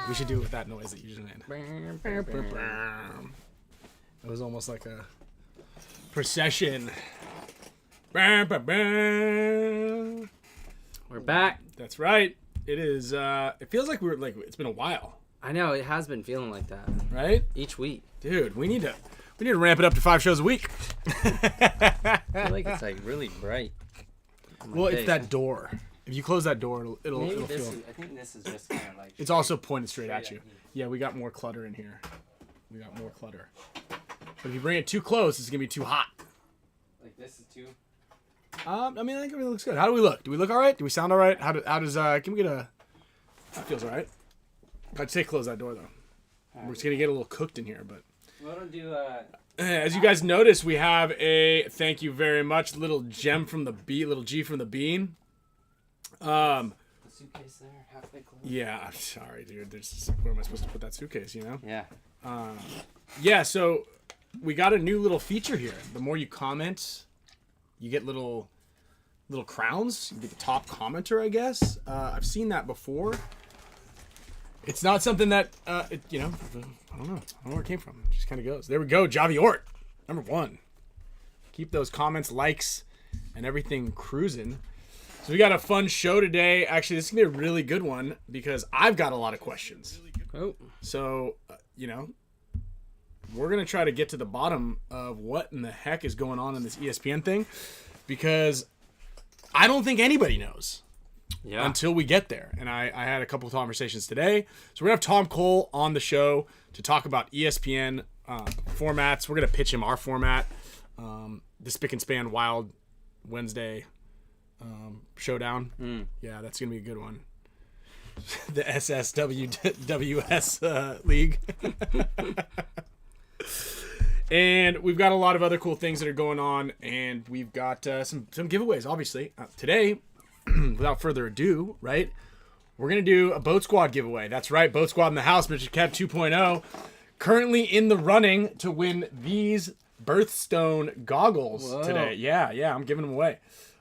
We should do it with that noise that you just made. It was almost like a procession. We're back. That's right. It is. It feels like it's been a while. I know, it has been feeling like that. Right? Each week. Dude, we need to ramp it up to 5 shows a week. I feel like it's like really bright. Well, it's that door. If you close that door, it'll feel. I think this is just kind of like. It's also pointed straight at you. Yeah, we got more clutter in here. We got more clutter. But if you bring it too close, it's gonna be too hot. Like this is too. I mean, I think everything looks good. How do we look? Do we look all right? Do we sound all right? How does can we get a? That feels all right. I'd say close that door though. We're just gonna get a little cooked in here, but. We want to do as you guys notice, we have a thank you very much little gem from the little G from the bean. the suitcase there halfway closed. Yeah, I'm sorry, dude. Where am I supposed to put that suitcase? You know? Yeah. Yeah. So we got a new little feature here. The more you comment, you get little crowns. You get the top commenter, I guess. I've seen that before. It's not something that I don't know. I don't know where it came from. It just kind of goes. There we go. Javiort, number 1. Keep those comments, likes, and everything cruising. So we got a fun show today. Actually, this is gonna be a really good one because I've got a lot of questions. Oh. So we're gonna try to get to the bottom of what in the heck is going on in this ESPN thing, because I don't think anybody knows. Yeah. Until we get there. And I had a couple of conversations today. So we're going to have Tom Cole on the show to talk about ESPN formats. We're going to pitch him our format. The Spick and Span Wild Wednesday showdown. Yeah, that's going to be a good one. The SSWWS league. And we've got a lot of other cool things that are going on. And we've got some giveaways, obviously. Today, without further ado, right, we're going to do a Boat Squad giveaway. That's right, Boat Squad in the house, Mr. Kev 2.0. Currently in the running to win these Birthstone goggles today. Yeah, I'm giving them away.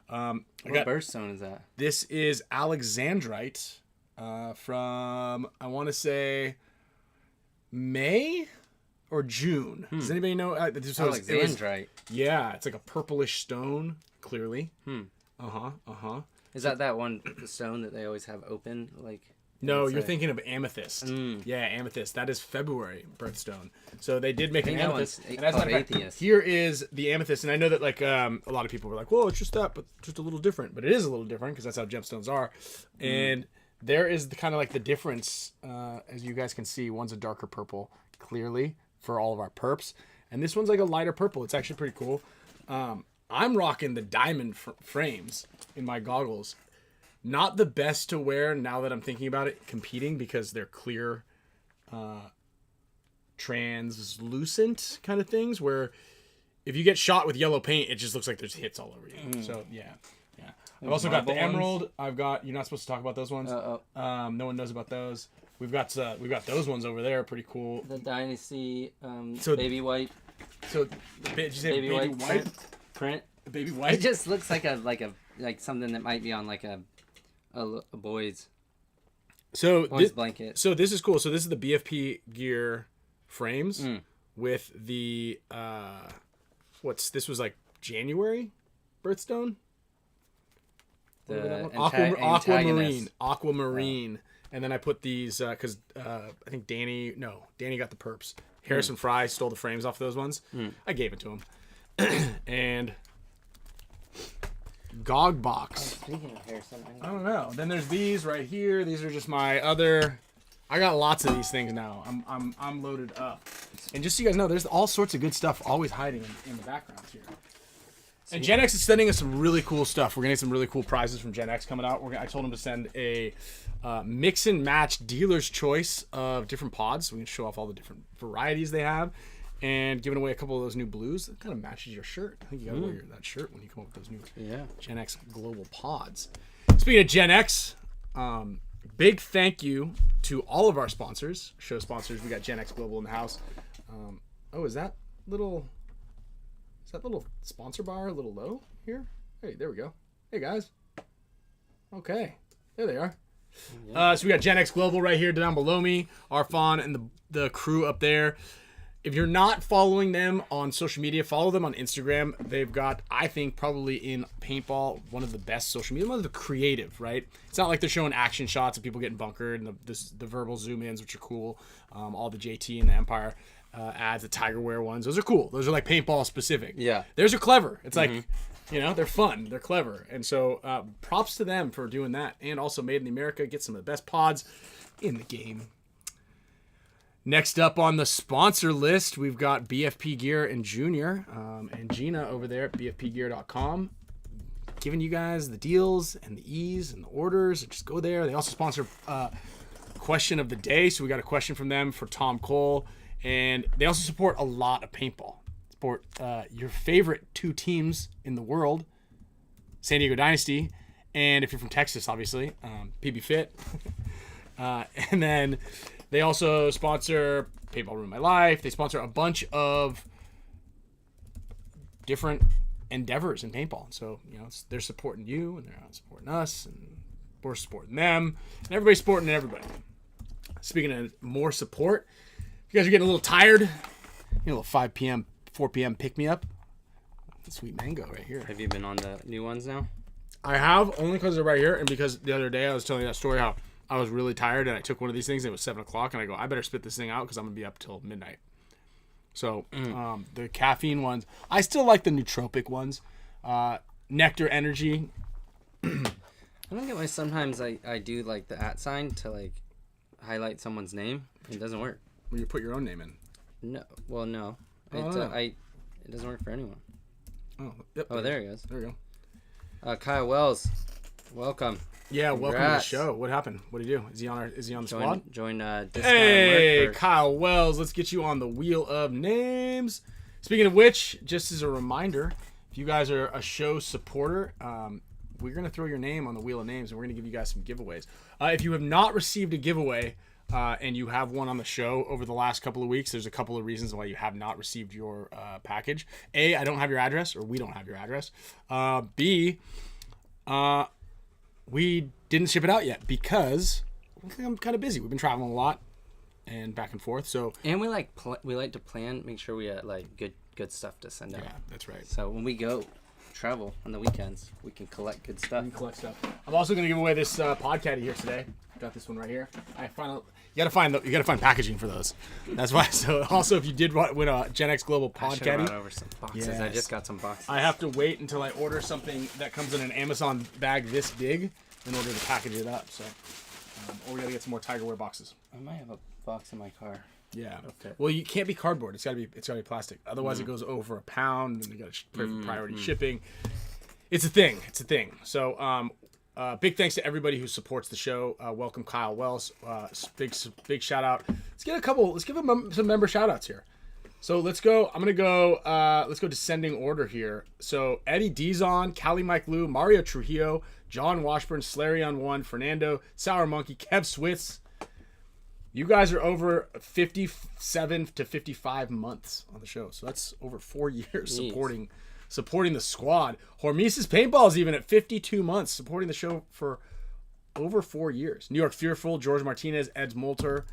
What birthstone is that? This is Alexandrite from, I want to say, May or June. Does anybody know? Alexandrite. Yeah, it's like a purplish stone, clearly. Is that one stone that they always have open? Like no, you're thinking of amethyst. Yeah, amethyst. That is February birthstone. So they did make an amethyst. And as a matter of fact, here is the amethyst. And I know that a lot of people were like, "Well, it's just that, but just a little different." But it is a little different because that's how gemstones are. And there is the kind of like the difference, as you guys can see. One's a darker purple, clearly for all of our perps, and this one's like a lighter purple. It's actually pretty cool. I'm rocking the diamond frames in my goggles. Not the best to wear now that I'm thinking about it, competing, because they're clear, translucent kind of things where if you get shot with yellow paint, it just looks like there's hits all over you. So, yeah. I've also got the emerald. I've got, you're not supposed to talk about those ones. No one knows about those. We've got those ones over there. Pretty cool. The Dynasty baby white. So, did you say baby white? Print. Baby white. It just looks like something that might be on like a boy's blanket. So this is cool. So this is the BFP Gear frames with the this was like January birthstone. The aquamarine. And then I put these because I think Danny got the perps. Harrison Fry stole the frames off those ones. I gave it to him. And Gog box. Speaking of Harrison, I don't know. Then there's these right here. These are just my other. I got lots of these things now. I'm loaded up. And just so you guys know, there's all sorts of good stuff always hiding in the background here. And Gen X is sending us some really cool stuff. We're gonna get some really cool prizes from Gen X coming out. I told them to send a mix and match dealer's choice of different pods, so we can show off all the different varieties they have. And giving away a couple of those new blues that kind of matches your shirt. I think you gotta wear that shirt when you come up with those new Gen X global pods. Speaking of Gen X, big thank you to all of our sponsors, show sponsors. We got Gen X Global in the house. Is that little sponsor bar a little low here? Hey, there we go. Hey guys. Okay, there they are. So we got Gen X Global right here down below me, Arfon and the crew up there. If you're not following them on social media, follow them on Instagram. They've got, I think, probably in paintball, one of the best social media, one of the creative, right? It's not like they're showing action shots of people getting bunkered and the verbal zoom ins, which are cool. All the JT and the Empire ads, the Tiger Wear ones, those are cool. Those are like paintball specific. Yeah. Theirs are clever. It's like, they're fun. They're clever. And so props to them for doing that. And also Made in America, get some of the best pods in the game. Next up on the sponsor list, we've got BFP Gear and Junior and Gina over there at bfpgear.com, giving you guys the deals and the ease and the orders. Just go there. They also sponsor Question of the Day, so we got a question from them for Tom Cole, and they also support a lot of paintball. Support your favorite 2 teams in the world, San Diego Dynasty, and if you're from Texas, obviously, PB Fit, and then. They also sponsor Paintball Ruined My Life. They sponsor a bunch of different endeavors in paintball. So, they're supporting you, and they're supporting us, and we're supporting them, and everybody's supporting everybody. Speaking of more support, if you guys are getting a little tired, a little 5 p.m., 4 p.m. pick-me-up, the sweet mango right here. Have you been on the new ones now? I have, only because they're right here, and because the other day I was telling you that story how I was really tired and I took one of these things and it was 7 o'clock and I go, I better spit this thing out because I'm going to be up till midnight. So the caffeine ones, I still like the nootropic ones. NECTR Energy. I don't get why sometimes I do like the @ sign to like highlight someone's name. It doesn't work. When you put your own name in. No. Well, no. Oh, It doesn't work for anyone. Oh, yep. Oh, there he goes. There we go. Kyle Wells, welcome. Yeah, Congrats. welcome to the show. What happened? What did he do? Is he on the squad? Join discount Hey, work for... Kyle Wells, let's get you on the wheel of names. Speaking of which, just as a reminder, if you guys are a show supporter, we're going to throw your name on the wheel of names and we're going to give you guys some giveaways. If you have not received a giveaway and you have one on the show over the last couple of weeks, there's a couple of reasons why you have not received your package. A, I don't have your address, or we don't have your address. B, we didn't ship it out yet because I'm kind of busy. We've been traveling a lot and back and forth. So we like to plan, make sure we have like good stuff to send out. Yeah, that's right. So when we go travel on the weekends, we can collect good stuff. We can collect stuff. I'm also going to give away this pod caddy here today. Got this one right here. You gotta find packaging for those. That's why. So also, if you did win a Gen X Global pod caddy, brought over some boxes. Yes. I just got some boxes. I have to wait until I order something that comes in an Amazon bag this big in order to package it up. So, or we gotta get some more Tiger Wear boxes. I might have a box in my car. Yeah. Okay. Well, you can't be cardboard. It's gotta be plastic. Otherwise, it goes over £1, and you gotta pay for priority shipping. It's a thing. So, big thanks to everybody who supports the show. Welcome, Kyle Wells. Big shout out. Let's give him some member shout outs here. So let's go. Let's go descending order here. So Eddie Dizon, Cali Mike Lou, Mario Trujillo, John Washburn, Slarion 1, Fernando, Sour Monkey, Kev Switz. You guys are over 57 to 55 months on the show. So that's over 4 years supporting the squad. HORMESIS Paintball is even at 52 months, supporting the show for over 4 years. New York Fearful, George Martinez, Eds Molter,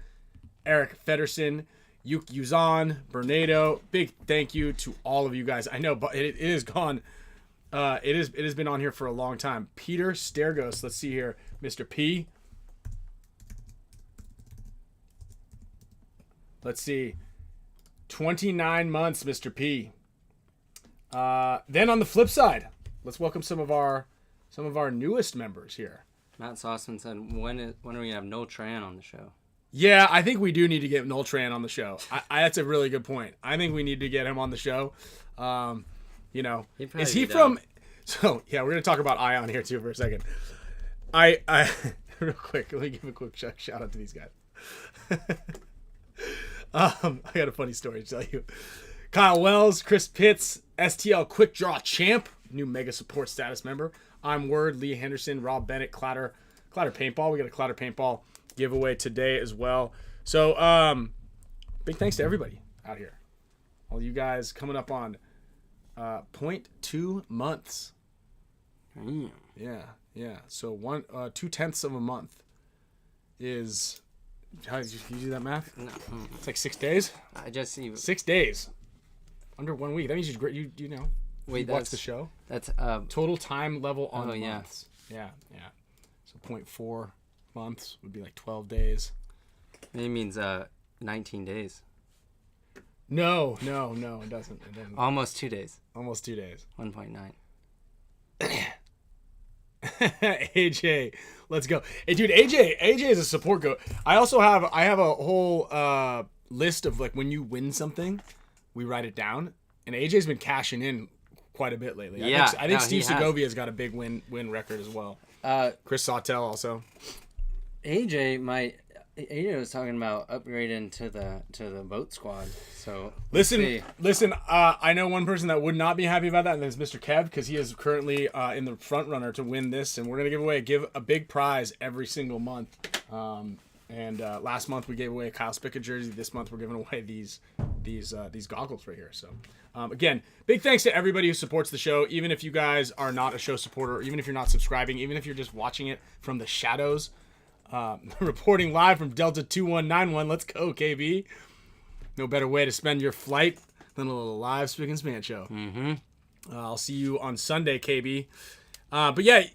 Eric Federson, Yuk Yuzan, Bernardo. Big thank you to all of you guys. I know, but it is gone. It has been on here for a long time. Peter Stergos, let's see here, Mr. P. Let's see, 29 months, Mr. P. Then on the flip side, let's welcome some of our newest members here. Matt Sauceman said, when are we gonna have Noel Tran on the show? Yeah, I think we do need to get Noel Tran on the show. That's a really good point. I think we need to get him on the show. Is he from? So yeah, we're gonna talk about Ion here too for a second. I real quick, let me give a quick shout out to these guys. I got a funny story to tell you. Kyle Wells, Chris Pitts, STL Quick Draw Champ, new mega support status member. I'm Word, Lee Henderson, Rob Bennett, Clatter Paintball. We got a Clatter Paintball giveaway today as well. So big thanks to everybody out here. All you guys coming up on 0.2 months. Yeah. So 2/10 of a month. is, how did you do that math? No. It's like 6 days. I just see. 6 days, under 1 week. That means you know. Wait, watch the show. That's Total time level on yeah. months. Yeah. So 0.4 months would be like 12 days. It means 19 days. No, it doesn't. Almost 2 days. Almost 2 days. 1.9. AJ, let's go. Hey, dude, AJ is a support goat. I also have a whole list of like when you win something, we write it down. And AJ's been cashing in quite a bit lately. Yeah, I think Steve Segovia's got a big win record as well. Chris Sawtell also. AJ was talking about upgrading to the boat squad. So listen. I know one person that would not be happy about that, and that's Mr. Kev, because he is currently in the front runner to win this, and we're gonna give a big prize every single month. And last month we gave away a Kyle Spicka jersey. This month we're giving away these goggles right here. So again, big thanks to everybody who supports the show. Even if you guys are not a show supporter, or even if you're not subscribing, even if you're just watching it from the shadows. Reporting live from Delta 2191. Let's go, KB. No better way to spend your flight than a little live Spicka Span show. Mm-hmm. I'll see you on Sunday, KB. But yeah,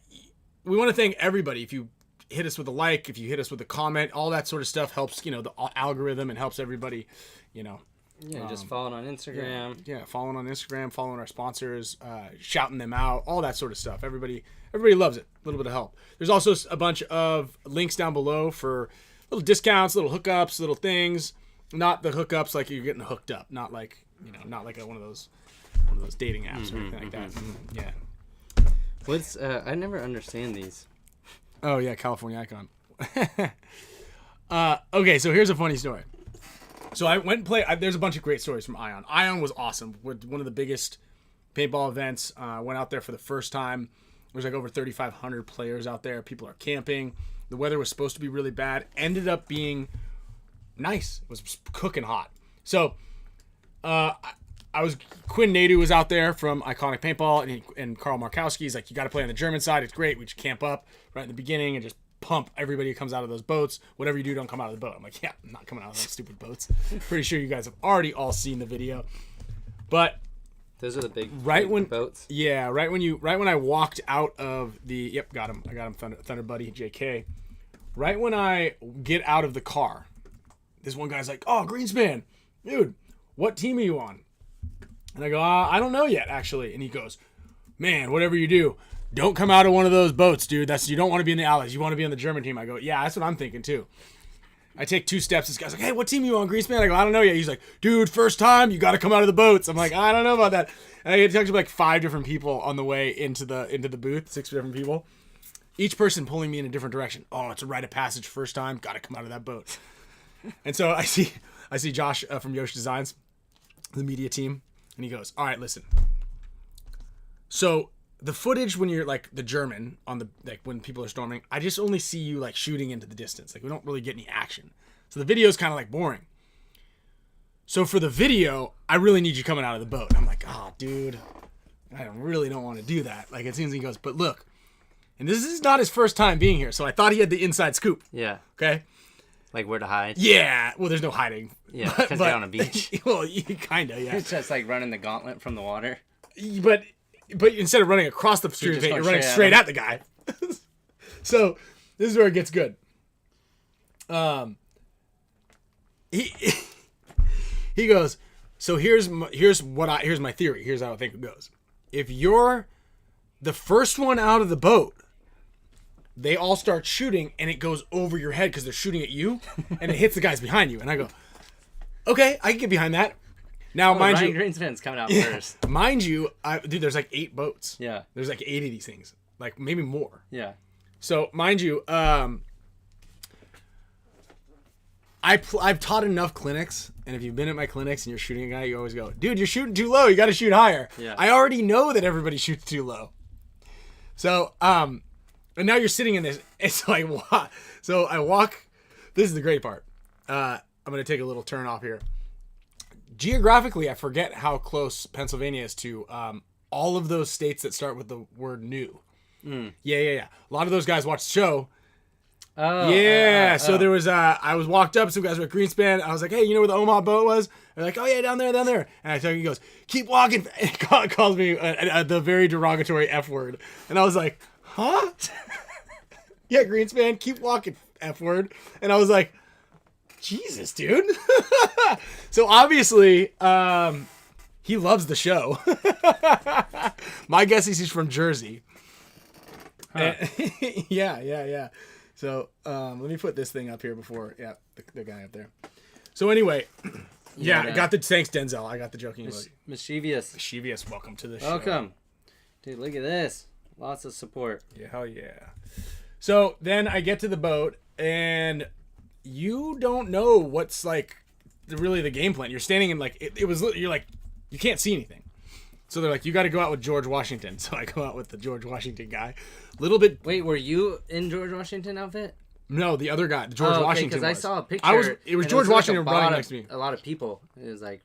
we want to thank everybody. If you hit us with a like, if you hit us with a comment, all that sort of stuff helps, the algorithm and helps everybody, Yeah, just following on Instagram. Yeah, following on Instagram, following our sponsors, shouting them out, all that sort of stuff. Everybody loves it. A little bit of help. There's also a bunch of links down below for little discounts, little hookups, little things. Not the hookups like you're getting hooked up. Not like one of those dating apps or anything like that. Yeah. What's I never understand these. Oh yeah, California Icon. Okay, so here's a funny story. So I went and played. There's a bunch of great stories from Ion. Ion was awesome. With one of the biggest paintball events. Went out there for the first time. There's like over 3,500 players out there. People are camping. The weather was supposed to be really bad. Ended up being nice. It was cooking hot. So Quinn Nadu was out there from Iconic Paintball, and Carl Markowski's like, you got to play on the German side. It's great. We just camp up right in the beginning and just pump everybody who comes out of those boats. Whatever you do, don't come out of the boat. I'm like, yeah, I'm not coming out of those stupid boats. Pretty sure you guys have already all seen the video. But those are the big boats. Yeah, right when I walked out of the I got him Thunder Buddy JK. Right when I get out of the car, this one guy's like, "Oh, Greenspan, dude, what team are you on?" And I go, "I don't know yet, actually." And he goes, "Man, whatever you do, don't come out of one of those boats, dude. You don't want to be in the Allies. You want to be on the German team." I go, "Yeah, that's what I'm thinking too." I take 2 steps. This guy's like, "Hey, what team are you on, Greenspan?" I go, "I don't know yet." He's like, "Dude, first time, you got to come out of the boats." I'm like, "I don't know about that." And I talked to like 5 different people on the way into the booth, 6 different people, each person pulling me in a different direction. "Oh, it's a rite of passage. First time, got to come out of that boat." And so I see Josh from Yosh Designs, the media team, and he goes, "All right, listen. So the footage when you're like the German on the when people are storming, I just only see you like shooting into the distance. Like we don't really get any action. So the video is kind of like boring. So for the video, I really need you coming out of the boat." I'm like, "Oh, dude, I really don't want to do that." Like it seems he goes, "But look," and this is not his first time being here, so I thought he had the inside scoop. Yeah. Okay. Like where to hide. Yeah. Well, there's no hiding. Yeah, because they're on a beach. Well, kind of. Yeah. It's just like running the gauntlet from the water. But instead of running across the street, you're running straight at the guy. So this is where it gets good. He goes, "So here's my theory. Here's how I think it goes. If you're the first one out of the boat, they all start shooting and it goes over your head because they're shooting at you and it hits the guys behind you." And I go, "Okay, I can get behind that." Now, mind you, Greenspan's coming out first. Mind you, dude, there's like 8 boats. Yeah. There's like 8 of these things, like maybe more. Yeah. So mind you, I've taught enough clinics, and if you've been at my clinics and you're shooting a guy, you always go, "Dude, you're shooting too low. You got to shoot higher." Yeah. I already know that everybody shoots too low. So and now you're sitting in this. It's like, what? So I walk. This is the great part. I'm gonna take a little turn off here. Geographically, I forget how close Pennsylvania is to all of those states that start with the word new. Yeah. A lot of those guys watch the show. Oh. Yeah, so there was I was walked up, some guys were at Greenspan. I was like, hey, you know where the Omaha boat was? They're like, oh yeah, down there. And I tell he goes, keep walking. And he calls me the very derogatory F word. And I was like, huh? Yeah, Greenspan, keep walking, F word. And I was like, Jesus, dude. So obviously, he loves the show. My guess is he's from Jersey. Huh. Yeah. So let me put this thing up here before, the guy up there. So anyway, I got the thanks Denzel. I got the joking. Mischievous, welcome to the show. Welcome, dude. Look at this. Lots of support. Yeah, hell yeah. So then I get to the boat and you don't know what's like really the game plan. You're standing in like you're like you can't see anything. So they're like, you got to go out with George Washington. So I go out with the George Washington guy. Little bit. Wait, were you in George Washington outfit? No, the other guy, George Washington. Because I saw a picture. It was George Washington running next to me. A lot of people. It was like,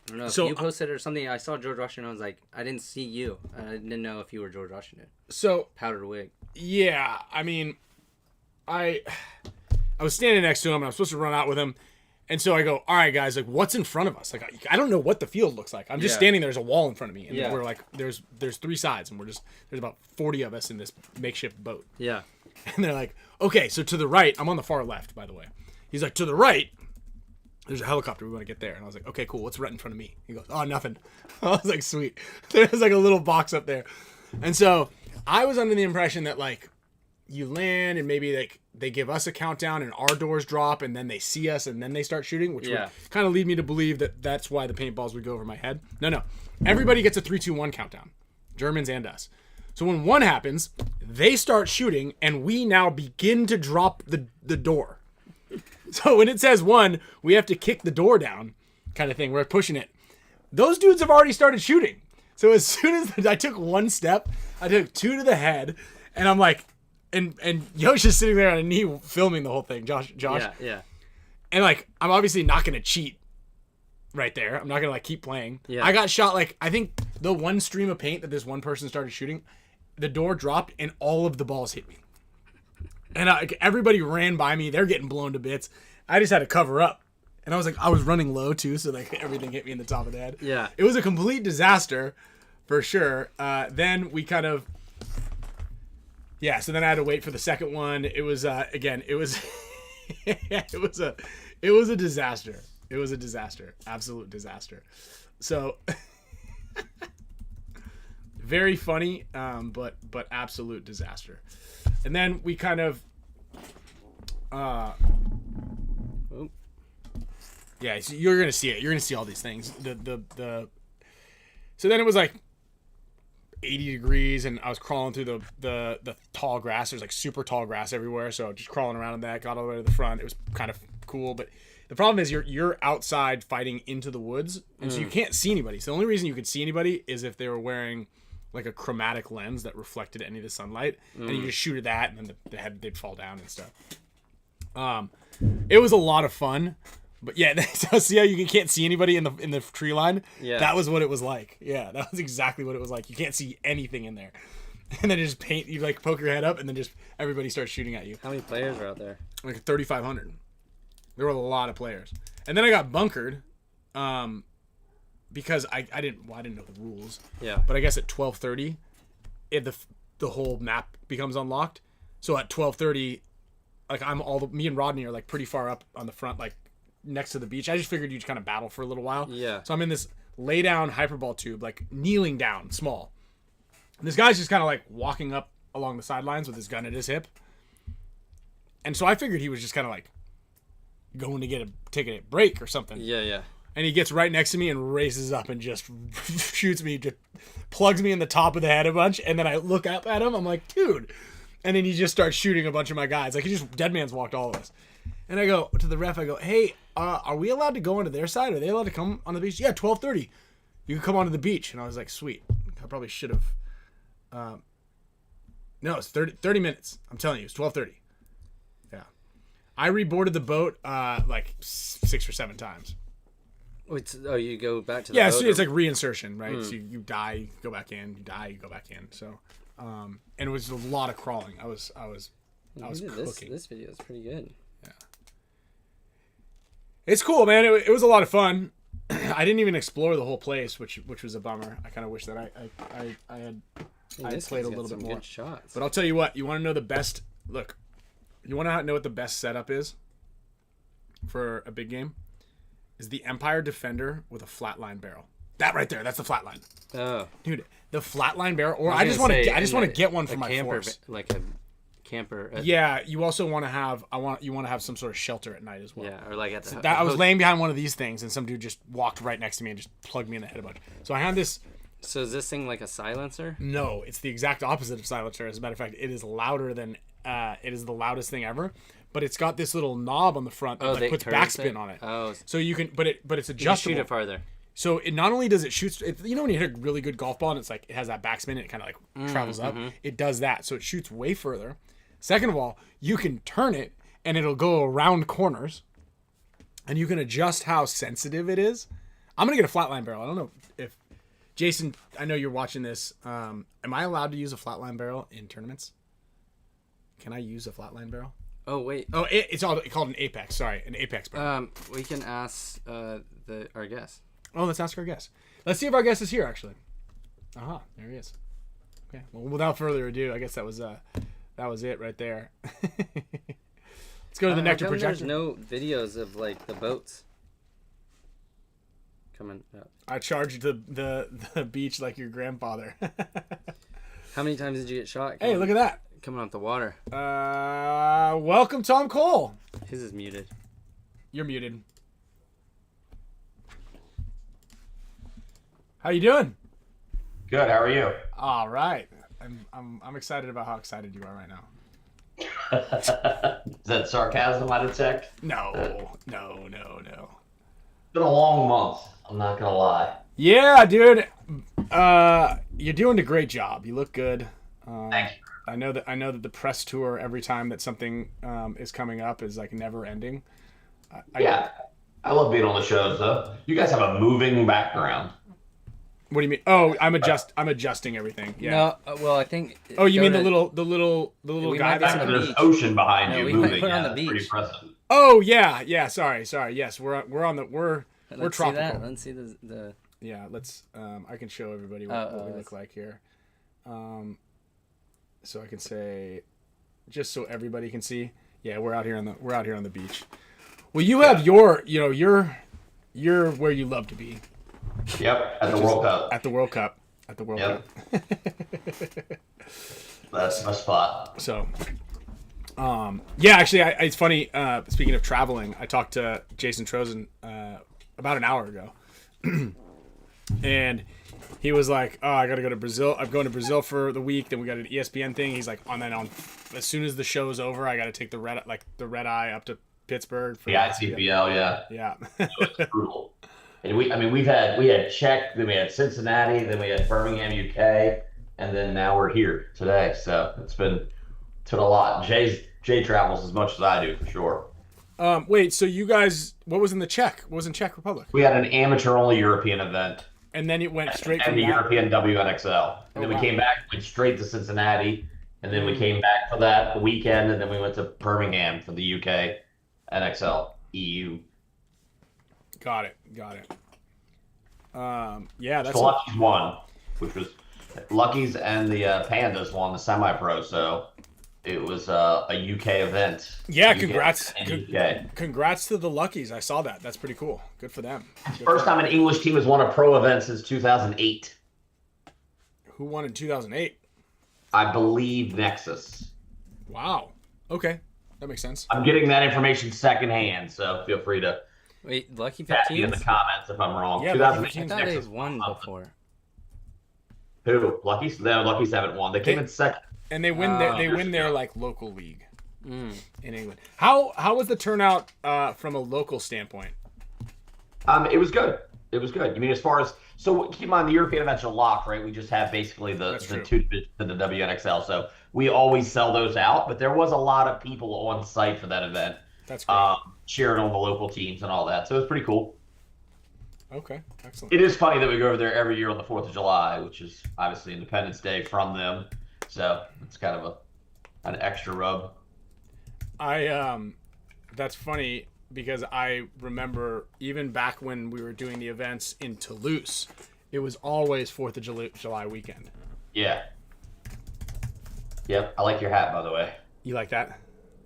I don't know if you posted or something. I saw George Washington. I was like, I didn't see you. I didn't know if you were George Washington. So powdered wig. Yeah, I mean, I was standing next to him and I was supposed to run out with him. And so I go, all right, guys, like, what's in front of us? Like, I don't know what the field looks like. I'm just standing there. There's a wall in front of me. And we're like, there's 3 sides. And there's about 40 of us in this makeshift boat. Yeah. And they're like, okay, so to the right, I'm on the far left, by the way. He's like, to the right, there's a helicopter. We want to get there. And I was like, okay, cool. What's right in front of me? He goes, oh, nothing. I was like, sweet. There's like a little box up there. And so I was under the impression that, like, you land and maybe like they give us a countdown and our doors drop and then they see us and then they start shooting, which would kind of lead me to believe that that's why the paintballs would go over my head. No. Everybody gets a 3, 2, 1 countdown. Germans and us. So when 1 happens, they start shooting and we now begin to drop the door. So when it says 1, we have to kick the door down kind of thing. We're pushing it. Those dudes have already started shooting. So as soon as I took 1 step, I took 2 to the head and I'm like, And Yosh is sitting there on a knee filming the whole thing. Josh. Yeah. And like, I'm obviously not gonna cheat right there. I'm not gonna like keep playing. Yeah. I got shot like I think the 1 stream of paint that this one person started shooting, the door dropped and all of the balls hit me. And everybody ran by me. They're getting blown to bits. I just had to cover up. And I was running low too, so like everything hit me in the top of the head. Yeah. It was a complete disaster, for sure. Then we kind of. Yeah, so then I had to wait for the second one. It was again, it was it was a disaster. It was a disaster. Absolute disaster. So very funny, but absolute disaster. And then we kind of yeah, so you're gonna see it. You're gonna see all these things. So then it was like 80 degrees and I was crawling through the tall grass. There's like super tall grass everywhere, so just crawling around in that, got all the way to the front. It was kind of cool, but the problem is you're outside fighting into the woods, and so you can't see anybody. So the only reason you could see anybody is if they were wearing like a chromatic lens that reflected any of the sunlight, and you just shoot at that, and then they'd fall down and stuff. It was a lot of fun. But yeah, so see how you can't see anybody in the tree line? Yeah. That was what it was like. Yeah, that was exactly what it was like. You can't see anything in there. And then you just paint, you like poke your head up and then just everybody starts shooting at you. How many players are out there? Like 3,500. There were a lot of players. And then I got bunkered because I didn't know the rules. Yeah. But I guess at 12:30 the whole map becomes unlocked. So at 12:30 like me and Rodney are like pretty far up on the front, like next to the beach. I just figured you'd kind of battle for a little while. Yeah. So I'm in this lay down hyperball tube, like kneeling down, small. And this guy's just kind of like walking up along the sidelines with his gun at his hip. And so I figured he was just kind of like going to take a break or something. Yeah. And he gets right next to me and races up and just shoots me, just plugs me in the top of the head a bunch. And then I look up at him. I'm like, dude. And then he just starts shooting a bunch of my guys. Like he just dead man's walked all of us. And I go to the ref, I go, hey, are we allowed to go onto their side? Are they allowed to come on the beach? Yeah, 12:30. You can come onto the beach. And I was like, sweet. I probably should have. No, it's 30 minutes. I'm telling you, it's 12:30. Yeah. I reboarded the boat like 6 or 7 times. You go back to the boat? Yeah, so it's like reinsertion, right? So you die, you go back in, you die, you go back in. So, and it was a lot of crawling. I was I was cooking. This video is pretty good. Yeah. It's cool, man. It was a lot of fun. I didn't even explore the whole place, which was a bummer. I kind of wish that I had played a little bit more. Shots. But I'll tell you what. You want to know the best? Look, you want to know what the best setup is for a big game? Is the Empire Defender with a flatline barrel. That right there. That's the flatline. Oh, dude, the flatline barrel. Or I just want to get one for my force. Like a camper. Yeah, you also want to have. You want to have some sort of shelter at night as well. Yeah, or like at the. I was laying behind one of these things, and some dude just walked right next to me and just plugged me in the head a bunch. So I had this. So is this thing like a silencer? No, it's the exact opposite of silencer. As a matter of fact, it is louder than. It is the loudest thing ever. But it's got this little knob on the front that puts backspin on it. Oh. So you can, but it's adjustable. You can shoot it farther. So it not only does it shoot, you know when you hit a really good golf ball and it's like it has that backspin and it kind of like travels up. It does that, so it shoots way further. Second of all, you can turn it and it'll go around corners, and you can adjust how sensitive it is. I'm gonna get a flatline barrel. I don't know if Jason. I know you're watching this. Am I allowed to use a flatline barrel in tournaments? Can I use a flatline barrel? Oh wait. Oh, it's called an Apex. Sorry, an Apex barrel. We can ask our guest. Oh, let's ask our guest. Let's see if our guest is here, actually. Aha, there he is. Okay. Well, without further ado, I guess that was it right there. Let's go to the NECTR projector. There's no videos of like the boats coming up. I charged the beach like your grandfather. How many times did you get shot? Hey, look at that. Coming off the water. Welcome, Tom Cole. His is muted. You're muted. How you doing? Good. How are you? All right. I'm excited about how excited you are right now. Is that sarcasm I detect? No. It's been a long month. I'm not gonna lie. Yeah, dude. You're doing a great job. You look good. Thank you. I know that the press tour every time that something is coming up is like never ending. I love being on the shows though. You guys have a moving background. What do you mean? Oh, I'm adjusting everything. Yeah. No, well, I think. Oh, you mean the little guy that's on the moving moving? On the beach. Pretty impressive. Oh yeah. Sorry. Yes, we're tropical. See that. Let's see the. Yeah, let's. I can show everybody what we look like here. So I can say, just so everybody can see. Yeah, we're out here on the beach. Well, you have you're where you love to be. Yep, at the World Cup. At the World Cup. That's my spot. So, yeah, actually, it's funny. Speaking of traveling, I talked to Jason Trozen about an hour ago, and he was like, "Oh, I got to go to Brazil. I'm going to Brazil for the week. Then we got an ESPN thing." He's like, as soon as the show's over, I got to take the red eye up to Pittsburgh for the ICPL. Yeah. It's brutal. And we had Czech, then we had Cincinnati, then we had Birmingham, UK, and then now we're here today. So it's been a lot. Jay travels as much as I do for sure. Wait, so you guys, what was in the Czech? What was in Czech Republic? We had an amateur-only European event. And then it went straight from the European WNXL. And then we came back, went straight to Cincinnati, and then we came back for that the weekend, and then we went to Birmingham for the UK NXL EU. Got it. Yeah, that's so Lucky's won, which was Lucky's and the Pandas won the semi-pro, so it was a UK event. Yeah, congrats. Congrats to the Luckies. I saw that. That's pretty cool. Good for them. First time an English team has won a pro event since 2008. Who won in 2008? I believe Nexus. Wow. Okay. That makes sense. I'm getting that information secondhand, so feel free to wait, Lucky 15 in the comments if I'm wrong. Yeah, 2008 I thought they've won before. Who? Luckies? No, Luckies haven't won. They came in second. And they win their like local league in England. How was the turnout from a local standpoint? It was good. I mean, as far as keep in mind the European events are locked, right? We just have basically the two divisions in the WNXL, so we always sell those out. But there was a lot of people on site for that event. That's great. Cheering on the local teams and all that, so it was pretty cool. Okay, excellent. It is funny that we go over there every year on the 4th of July, which is obviously Independence Day from them. So it's kind of an extra rub. That's funny because I remember even back when we were doing the events in Toulouse, it was always 4th of July weekend. Yeah. Yep. I like your hat, by the way. You like that?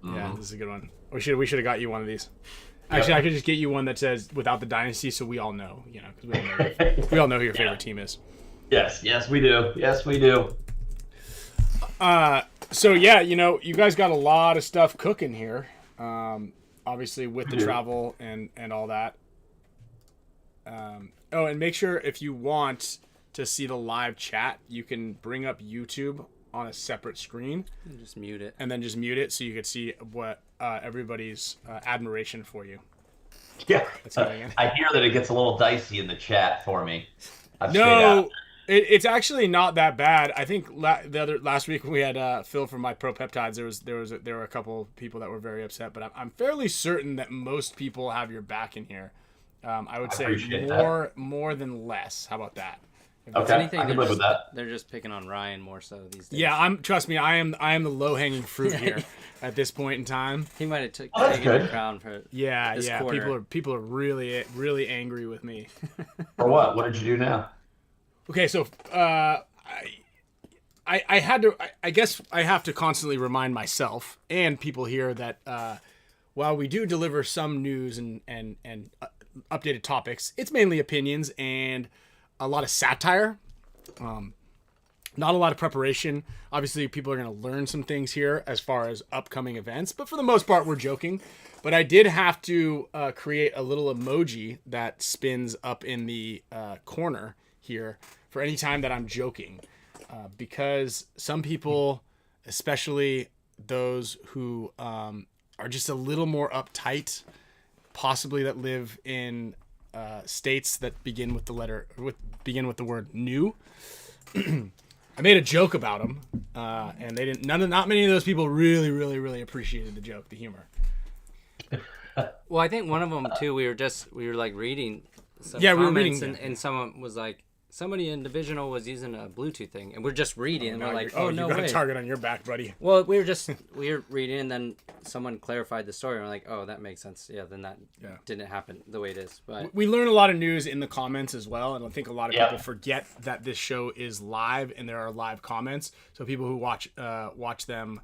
Mm-hmm. Yeah, this is a good one. We should have got you one of these. Actually, I could just get you one that says without the dynasty, so we all know, because we all know who your favorite team is. Yes, we do. Yes, we do. So yeah, you guys got a lot of stuff cooking here. Obviously with the travel and all that. And make sure if you want to see the live chat, you can bring up YouTube on a separate screen and just mute it, so you can see what everybody's admiration for you. Yeah, I hear that it gets a little dicey in the chat for me. No, it's actually not that bad. I think last week when we had Phil from My Pro Peptides, there were a couple people that were very upset, but I'm fairly certain that most people have your back in here. I would say more than less. How about that? Okay, I can live with that. They're just picking on Ryan more so these days. Yeah, trust me, I am the low hanging fruit here at this point in time. He might have taken the crown for this quarter. People are really angry with me. For what? What did you do now? Okay, so I had to. I guess I have to constantly remind myself and people here that while we do deliver some news and updated topics, it's mainly opinions and a lot of satire, not a lot of preparation. Obviously, people are going to learn some things here as far as upcoming events, but for the most part, we're joking. But I did have to create a little emoji that spins up in the corner here for any time that I'm joking, because some people, especially those who are just a little more uptight, possibly that live in states that begin with the word new. I made a joke about them, and they didn't. Not many of those people really appreciated the joke, the humor. Well, I think one of them too. We were like reading. Some we were comments, reading, and someone was like, somebody in Divisional was using a Bluetooth thing, and we're just reading, and we're like, no way. You got a target on your back, buddy. Well, we were reading, and then someone clarified the story, and we're like, oh, that makes sense. Yeah, then that didn't happen the way it is. But we learn a lot of news in the comments as well, and I think a lot of people forget that this show is live, and there are live comments. So people who watch them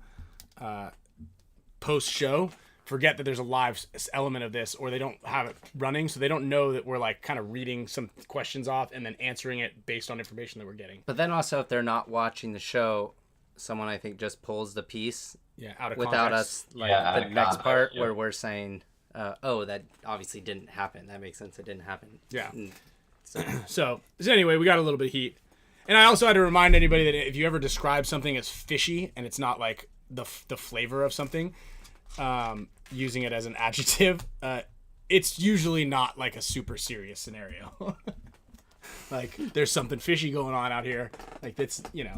post show forget that there's a live element of this, or they don't have it running, so they don't know that we're like kind of reading some questions off and then answering it based on information that we're getting. But then also, if they're not watching the show, someone I think just pulls the piece out of without context. us, like the next part where we're saying, oh, that obviously didn't happen. That makes sense. It didn't happen. Yeah. So anyway, we got a little bit of heat. And I also had to remind anybody that if you ever describe something as fishy and it's not like the flavor of something, using it as an adjective, it's usually not like a super serious scenario. Like there's something fishy going on out here. Like that's, you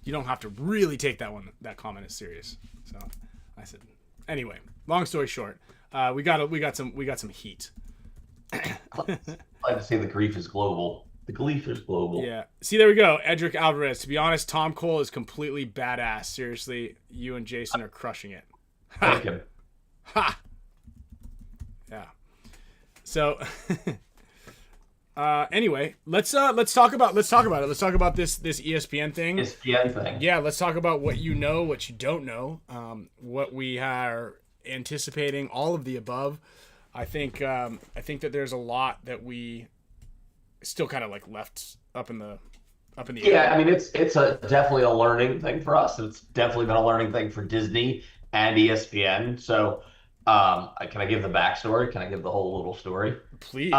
don't have to really take that comment as serious. So I said, anyway, long story short, we got some heat. Glad to see the grief is global. The grief is global. Yeah. See, there we go. Edric Alvarez. To be honest, Tom Cole is completely badass. Seriously, you and Jason are crushing it. Thank him. Ha! Yeah. So, anyway, let's talk about it. Let's talk about this ESPN thing. ESPN thing. Yeah, let's talk about what you know, what you don't know, what we are anticipating, all of the above. I think that there's a lot that we still kind of like left up in the air. Yeah, I mean it's definitely a learning thing for us. It's definitely been a learning thing for Disney and ESPN. So, can I give the backstory? Can I give the whole little story? Please.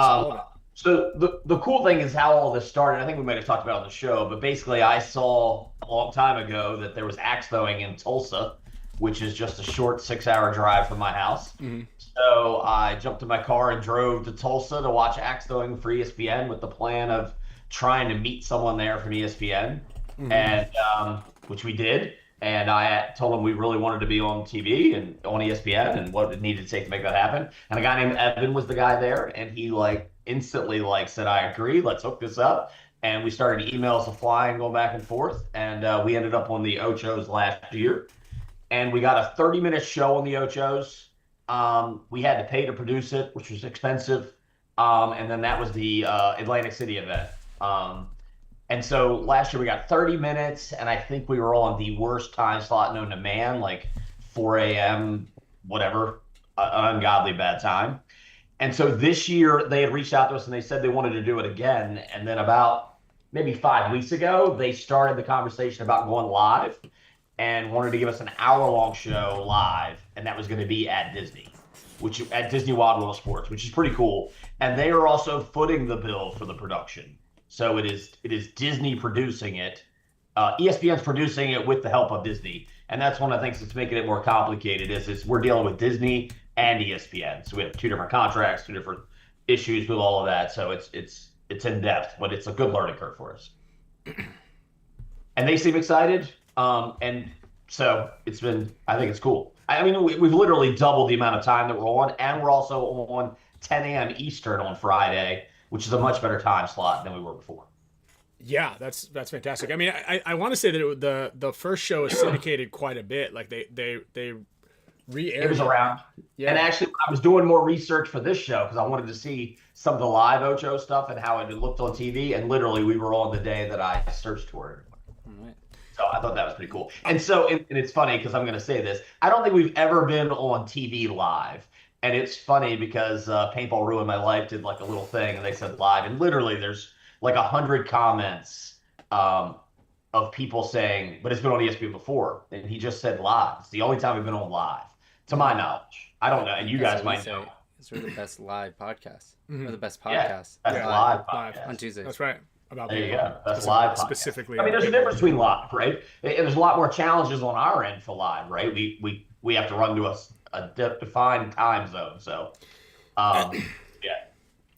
So the cool thing is how all this started. I think we might have talked about it on the show, but basically I saw a long time ago that there was axe throwing in Tulsa, which is just a short 6-hour drive from my house. Mm-hmm. So I jumped in my car and drove to Tulsa to watch axe throwing for ESPN with the plan of trying to meet someone there from ESPN, mm-hmm. and which we did. And I told him we really wanted to be on TV and on ESPN and what it needed to take to make that happen. And a guy named Evan was the guy there, and he instantly said, I agree, let's hook this up. And we started emails flying, going back and forth, and we ended up on the Ochos last year. and we got a 30-minute show on the Ochos. We had to pay to produce it, which was expensive. And then that was the Atlantic City event. And so last year we got 30 minutes, and I think we were on the worst time slot known to man, like 4 a.m., whatever, an ungodly bad time. And so this year they had reached out to us and they said they wanted to do it again. And then about maybe 5 weeks ago, they started the conversation about going live and wanted to give us an hour-long show live, and that was going to be at Disney, which at Disney World Sports, which is pretty cool. And they are also footing the bill for the production. So it is Disney producing it. ESPN's producing it with the help of Disney, and that's one of the things that's making it more complicated. Is we're dealing with Disney and ESPN, so we have two different contracts, two different issues with all of that. So it's in depth, but it's a good learning curve for us. And they seem excited, and so it's been. I think it's cool. I mean, we've literally doubled the amount of time that we're on, and we're also on 10 a.m. Eastern on Friday, which is a much better time slot than we were before. Yeah, that's fantastic. I mean, I want to say that the first show is syndicated quite a bit. Like they re-aired. It was around. Yeah. And actually, I was doing more research for this show because I wanted to see some of the live Ocho stuff and how it looked on TV. And literally, we were on the day that I searched for it. Right. So I thought that was pretty cool. And so, and it's funny because I'm going to say this. I don't think we've ever been on TV live. And it's funny because Paintball Ruined My Life did like a little thing and they said live. And literally there's like 100 comments of people saying, but it's been on ESPN before. And he just said live. It's the only time we've been on live, to my knowledge. I don't know. And you guys might know. It's the best live podcast. Mm-hmm. Or the best podcast. Yeah, that's live podcast. On Tuesdays. That's right. About there you go. That's live podcast. Specifically. I mean, there's a difference between live, right? And there's a lot more challenges on our end for live, right? We have to run to a defined time zone. So,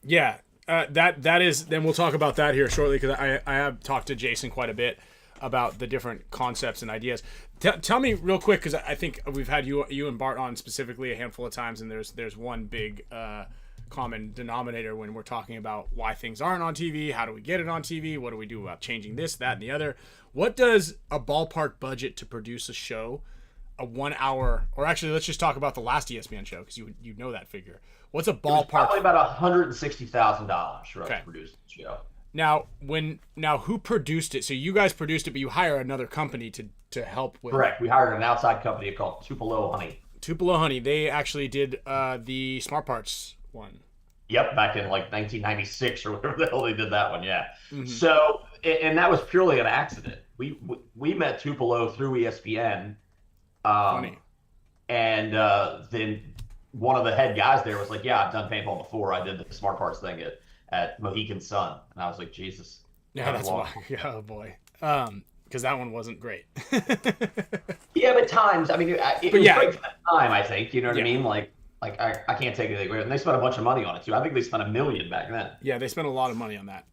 yeah. That is. Then we'll talk about that here shortly because I have talked to Jason quite a bit about the different concepts and ideas. Tell me real quick because I think we've had you and Bart on specifically a handful of times, and there's one big common denominator when we're talking about why things aren't on TV. How do we get it on TV? What do we do about changing this, that, and the other? What does a ballpark budget to produce a show? A 1 hour, or actually, let's just talk about the last ESPN show because you know that figure. What's a ballpark? Probably about $160,000 for us to produce the show. Now who produced it? So you guys produced it, but you hire another company to help with. Correct. We hired an outside company called Tupelo Honey. Tupelo Honey. They actually did the Smart Parts one. Yep, back in like 1996 or whatever the hell they did that one. Yeah. Mm-hmm. So, and that was purely an accident. We met Tupelo through ESPN. Funny. And then one of the head guys there was like, yeah, I've done paintball before. I did the Smart Parts thing at Mohican Sun. And I was like, Jesus. Yeah, that's why. Yeah, oh boy. Because that one wasn't great. Yeah, but times, I mean, it was great for that time, I think. You know what I mean? Like I can't take anything away. And they spent a bunch of money on it, too. I think they spent $1 million back then. Yeah, they spent a lot of money on that.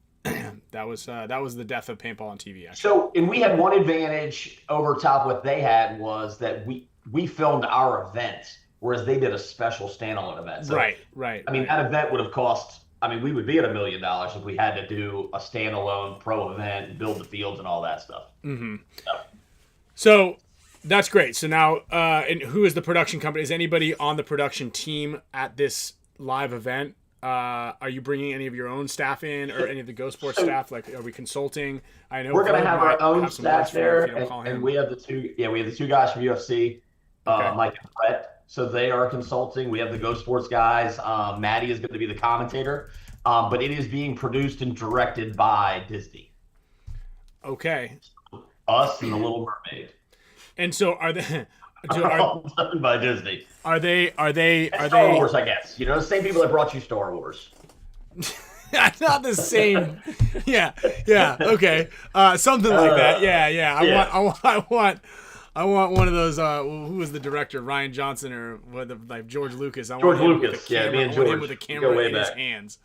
That was the death of paintball on TV, actually. So, and we had one advantage over top what they had was that we filmed our event, whereas they did a special standalone event. So, right. I mean, that event would have cost, I mean, we would be at $1 million if we had to do a standalone pro event and build the fields and all that stuff. Mm-hmm. So that's great. So now, and who is the production company? Is anybody on the production team at this live event? Are you bringing any of your own staff in, or any of the Go Sports staff? Like, are we consulting? I know we're going to have our own staff there, and we have the two. Yeah, we have the two guys from UFC, Mike and Brett. So they are consulting. We have the Go Sports guys. Maddie is going to be the commentator, but it is being produced and directed by Disney. Okay. Us and the Little Mermaid. And so are they? All done by Disney. Are they Star Wars, I guess. You know, the same people that brought you Star Wars. Not the same. Yeah. Okay. Something like that. Yeah. I want one of those. Who was the director? Ryan Johnson or like George Lucas? George Lucas. Yeah, me and George. I want him with a camera in his hands.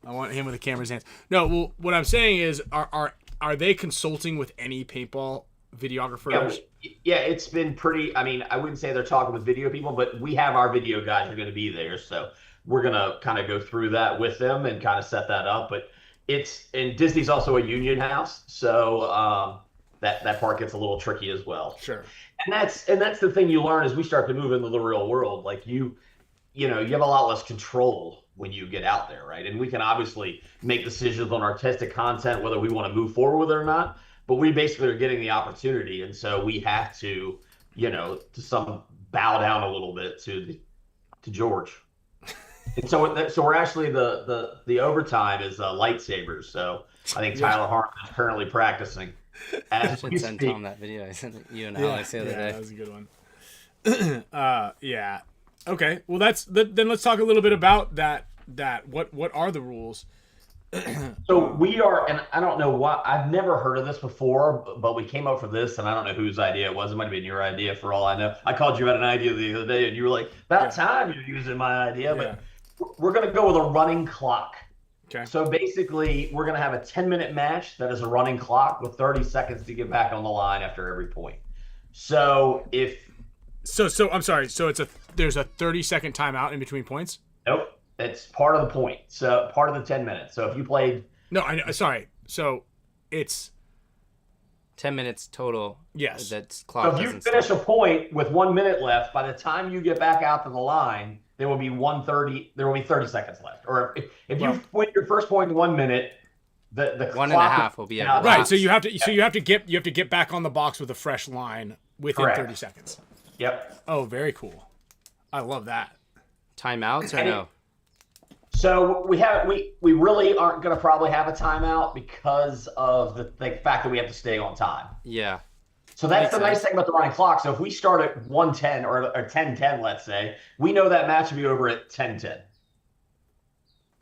I want him with a camera in his hands. No. Well, what I'm saying is, are they consulting with any paintball videographers? Yeah, it's been pretty. I mean, I wouldn't say they're talking with video people, but we have our video guys who are going to be there, so we're going to kind of go through that with them and kind of set that up. But and Disney's also a union house, so that part gets a little tricky as well. Sure. And that's the thing you learn as we start to move into the real world. Like you have a lot less control when you get out there, right? And we can obviously make decisions on artistic content, whether we want to move forward with it or not. But we basically are getting the opportunity, and so we have to, bow down a little bit to George. And so we're actually the overtime is lightsabers. So I think Tyler Harmon is currently practicing. I should send Tom that video I sent you and Alex the other day. That was a good one. Yeah. Okay. Well, then let's talk a little bit about that. What are the rules? So we are, and I don't know why, I've never heard of this before, but we came up for this, and I don't know whose idea it was. It might have been your idea for all I know. I called you out an idea the other day, and you were like, about time you're using my idea. But we're going to go with a running clock. Okay. So basically, we're going to have a 10-minute match that is a running clock with 30 seconds to get back on the line after every point. So I'm sorry. So there's a 30-second timeout in between points? Nope. It's part of the point. So part of the 10 minutes. So if you played... No, sorry. So it's... 10 minutes total. Yes. That's clock. So if you finish a point with 1 minute left, by the time you get back out to the line, there will be 30 seconds left. Or if you win your first point in 1 minute, the one and a half will be out. Right. So you have to get back on the box with a fresh line within 30 seconds. Yep. Oh, very cool. I love that. Timeouts or no? So we really aren't going to probably have a timeout because of the fact that we have to stay on time. Yeah. So that's the nice thing about the running clock. So if we start at 1:10 or 10:10, let's say, we know that match will be over at 10:10.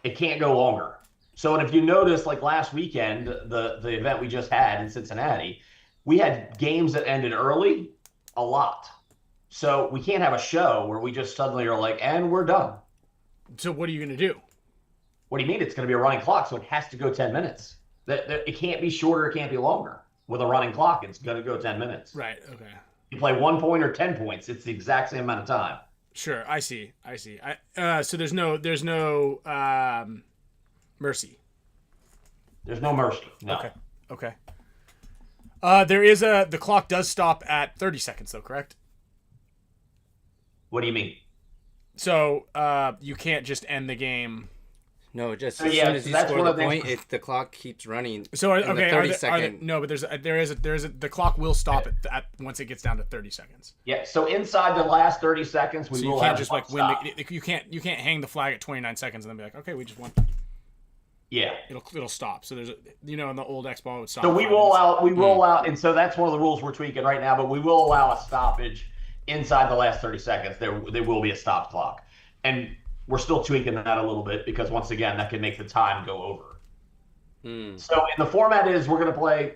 It can't go longer. So, and if you notice, like last weekend, the event we just had in Cincinnati, we had games that ended early a lot. So we can't have a show where we just suddenly are like, and we're done. So what are you going to do? What do you mean? It's going to be a running clock, so it has to go 10 minutes. It can't be shorter, it can't be longer. With a running clock, it's going to go 10 minutes. Right, okay. You play 1 point or 10 points, it's the exact same amount of time. Sure, I see. So there's no mercy. There's no mercy. No. Okay. The clock does stop at 30 seconds though, correct? What do you mean? So you can't just end the game. No, just as soon as you score the point, the clock keeps running. So okay, 30-second. No, but the clock will stop at once it gets down to 30 seconds. Yeah. So inside the last 30 seconds, we will have just like win. You can't hang the flag at 29 seconds and then be like, okay, we just won. Yeah. It'll stop. So there's in the old Xbox it would stop. So we roll out, and so that's one of the rules we're tweaking right now. But we will allow a stoppage inside the last 30 seconds. There will be a stop clock, and we're still tweaking that a little bit because once again that can make the time go over. So in the format is we're going to play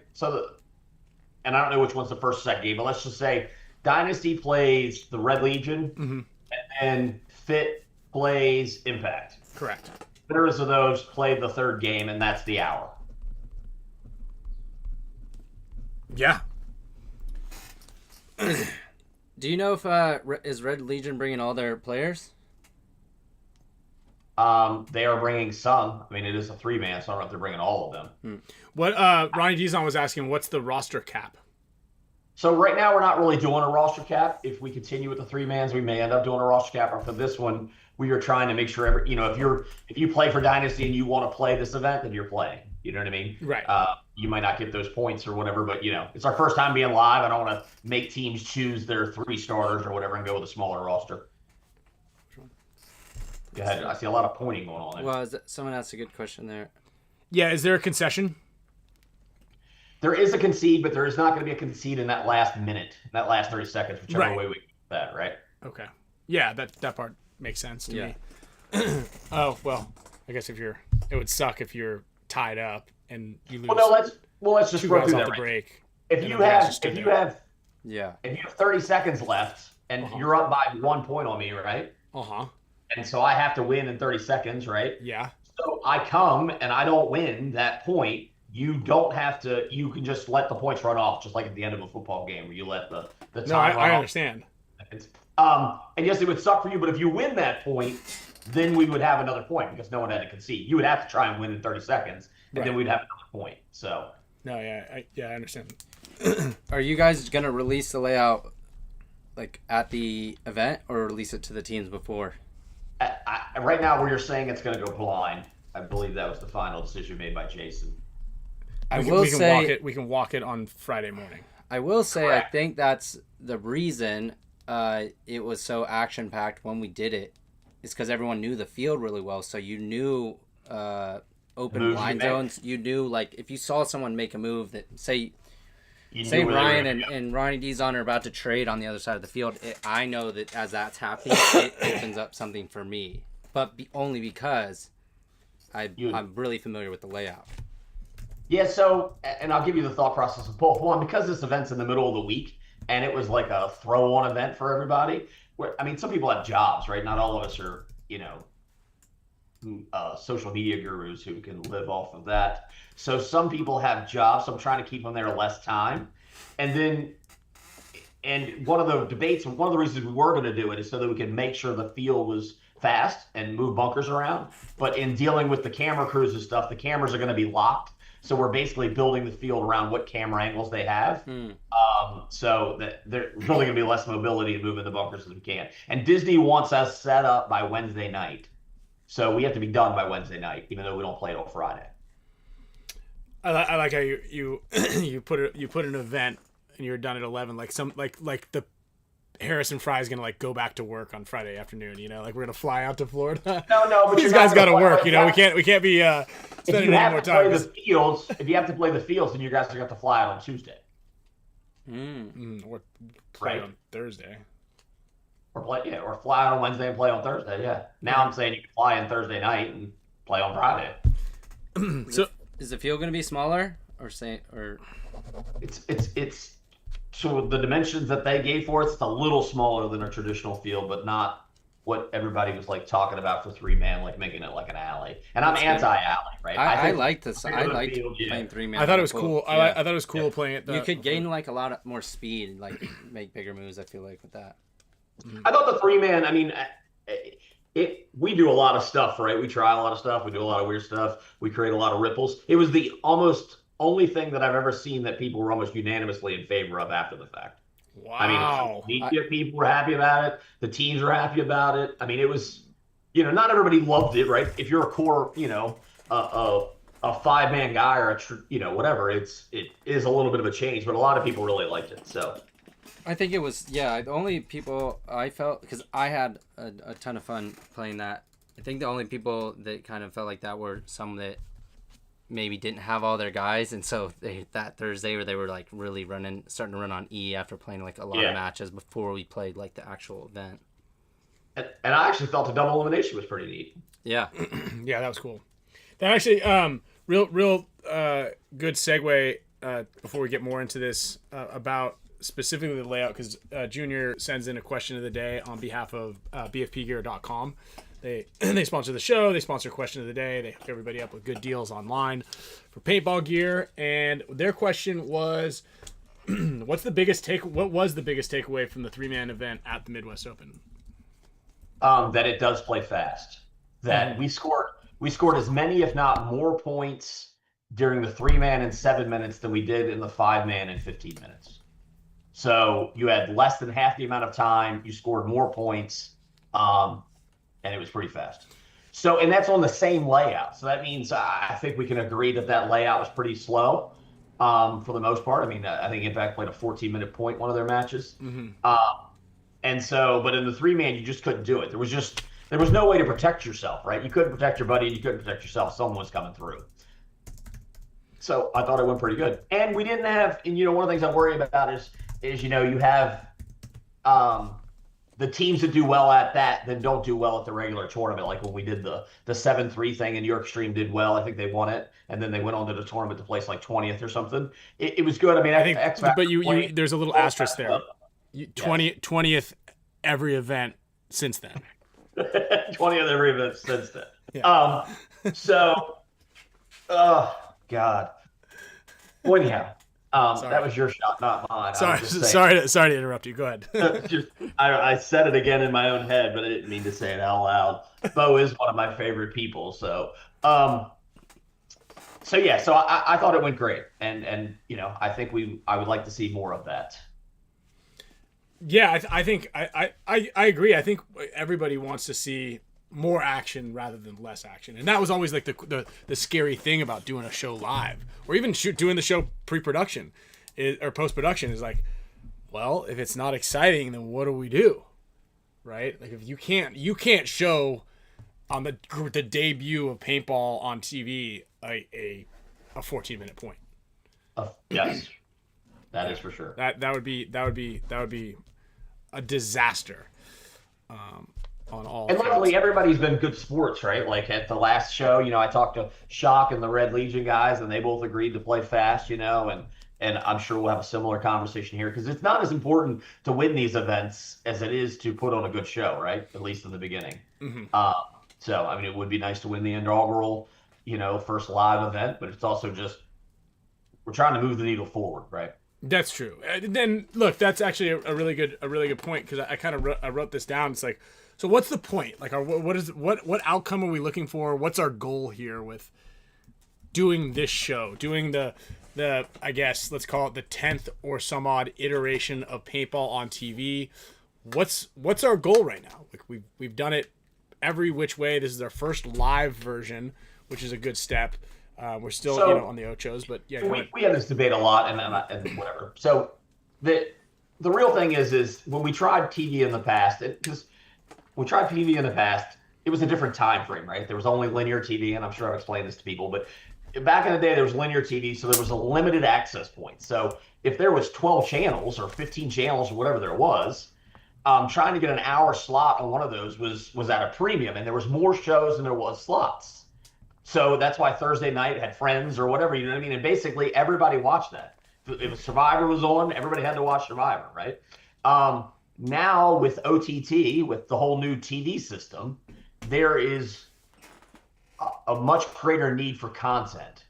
and I don't know which one's the first or second game, but let's just say Dynasty plays the Red Legion, and Fit plays Impact. Correct. Winners of those play the third game, and that's the hour. Yeah. Do you know if is Red Legion bringing all their players? They are bringing some. I mean, it is a 3-man, so I don't know if they're bringing all of them. What Ronnie Dizon was asking, what's the roster cap? So right now we're not really doing a roster cap. If we continue with the 3-mans, we may end up doing a roster cap. Or for this one, we are trying to make sure if you play for Dynasty and you want to play this event, then you're playing. You know what I mean? Right. You might not get those points or whatever, but it's our first time being live. I don't want to make teams choose their 3 starters or whatever and go with a smaller roster. Go ahead. I see a lot of pointing going on there. Well, someone asked a good question there. Yeah, is there a concession? There is a concede, but there is not going to be a concede in that last minute, that last 30 seconds, whichever way we get that, right? Okay. Yeah, that part makes sense to me. Oh, well, I guess it would suck if you're tied up and you lose. Let's just run through that. Break. If you have 30 seconds left and you're up by 1 point on me, right? And so I have to win in 30 seconds, right? Yeah. So I come and I don't win that point. You don't have to. You can just let the points run off, just like at the end of a football game where you let the time run off. I understand. And yes, it would suck for you, but if you win that point, then we would have another point because no one had to concede. You would have to try and win in 30 seconds, and then we'd have another point. So No, yeah, I understand. Are you guys gonna release the layout like at the event or release it to the teams before? Right now, where you're saying it's going to go blind, I believe that was the final decision made by Jason. We can walk it on Friday morning. I will say, Correct. I think that's the reason it was so action packed when we did it. Is because everyone knew the field really well, so you knew open blind zones. You knew, like, if you saw someone make a move that say Ryan and Ronnie Dizon are about to trade on the other side of the field, I know that as that's happening, it opens up something for me. But only because I'm really familiar with the layout. Yeah, so, and I'll give you the thought process of both. One, because this event's in the middle of the week, and it was like a throw-on event for everybody. I mean, some people have jobs, right? Not all of us are, social media gurus who can live off of that. So some people have jobs, so I'm trying to keep them there less time. And one of the debates, one of the reasons we were going to do it is so that we can make sure the field was fast and move bunkers around. But in dealing with the camera crews and stuff, the cameras are going to be locked. So we're basically building the field around what camera angles they have. So that there's really going to be less mobility and moving the bunkers as we can. And Disney wants us set up by Wednesday night. So we have to be done by Wednesday night, even though we don't play till Friday. I like how you put an event and you're done at 11. Like the Harrison Fry's gonna like go back to work on Friday afternoon. Like we're gonna fly out to Florida. No, but these guys got to work. We can't be spending any more time. If you have to play the fields, then you guys are going to fly out on Tuesday. Or play on Thursday. Or fly out on Wednesday and play on Thursday. Yeah. Now I'm saying you can fly in Thursday night and play on Friday. So is the field going to be smaller or It's so the dimensions that they gave for it's a little smaller than a traditional field, but not what everybody was like talking about for 3-man, like making it like an alley. And I'm anti-alley, right? I liked this. I liked playing 3-man. I thought it was cool. I thought it was cool playing it. You could gain like a lot more speed, like make bigger moves. I feel like with that. I thought the 3-man. I mean, we do a lot of stuff, right? We try a lot of stuff. We do a lot of weird stuff. We create a lot of ripples. It was the almost only thing that I've ever seen that people were almost unanimously in favor of after the fact. Wow. I mean, media people were happy about it. The teams were happy about it. I mean, it was, not everybody loved it, right? If you're a core, a 5-man guy or whatever, it is a little bit of a change, but a lot of people really liked it. So I think it was, the only people I felt, because I had a ton of fun playing that. I think the only people that kind of felt like that were some that maybe didn't have all their guys, and so that Thursday where they were like really starting to run on E after playing like a lot of matches before we played like the actual event. And I actually thought the double elimination was pretty neat. Yeah. Yeah, that was cool. That actually real good segue before we get more into this about specifically the layout, because Junior sends in a question of the day on behalf of BFPgear.com. They sponsor the show. They sponsor question of the day. They hook everybody up with good deals online for paintball gear. And their question was, what was the biggest takeaway from the 3-man event at the Midwest Open? That it does play fast. That we scored as many, if not more, points during the 3-man in 7 minutes than we did in the 5-man in 15 minutes. So you had less than half the amount of time. You scored more points. And it was pretty fast. So, and that's on the same layout. So that means I think we can agree that layout was pretty slow for the most part. I mean, I think Impact played a 14-minute point one of their matches. And so, but in the 3-man, you just couldn't do it. There was no way to protect yourself, right? You couldn't protect your buddy and you couldn't protect yourself. Someone was coming through. So I thought it went pretty good. And we didn't have, and one of the things I worry about is you have the teams that do well at that then don't do well at the regular tournament. Like when we did the 7-3 thing and New York Stream did well, I think they won it, and then they went on to the tournament to place like 20th or something. It was good. I mean, I think but there's a little asterisk there. 20th every event since then. 20th every event since then. Yeah. God. Well, anyhow. That was your shot, not mine. Sorry to interrupt you. Go ahead. I said it again in my own head, but I didn't mean to say it out loud. Bo is one of my favorite people. So So yeah, so I thought it went great, and you know, I think I would like to see more of that. Yeah, I think I agree. I think everybody wants to see more action rather than less action, and that was always like the scary thing about doing a show live, or even doing the show pre-production or post-production is like, well, if it's not exciting, then what do we do, right? Like if you can't show on the debut of paintball on TV a 14-minute point. Yes, that is for sure. That would be a disaster. On all. And luckily, everybody's been good sports, right? Like at the last show, you know, I talked to Shock and the Red Legion guys, and they both agreed to play fast, you know, and I'm sure we'll have a similar conversation here because it's not as important to win these events as it is to put on a good show, right? At least in the beginning. Mm-hmm. So, I mean, it would be nice to win the inaugural, you know, first live event, but it's also just we're trying to move the needle forward, right? That's true. Then look, that's actually a really good point because I kind of wrote this down. It's like, so what's the point? Like, what outcome are we looking for? What's our goal here with doing this show? Doing the I guess let's call it the 10th or some odd iteration of paintball on TV. What's our goal right now? Like we've done it every which way. This is our first live version, which is a good step. We're still on the Ochos, but yeah. We have this debate a lot and whatever. So the real thing is when we tried TV in the past, because we tried TV in the past, it was a different time frame, right? There was only linear TV, and I'm sure I've explained this to people, but back in the day there was linear TV, so there was a limited access point. So if there was 12 channels or 15 channels or whatever there was, trying to get an hour slot on one of those was at a premium, and there was more shows than there was slots. So that's why Thursday night had Friends or whatever, you know what I mean? And basically everybody watched that. If Survivor was on, everybody had to watch Survivor, right? Now with OTT, with the whole new TV system, there is a much greater need for content.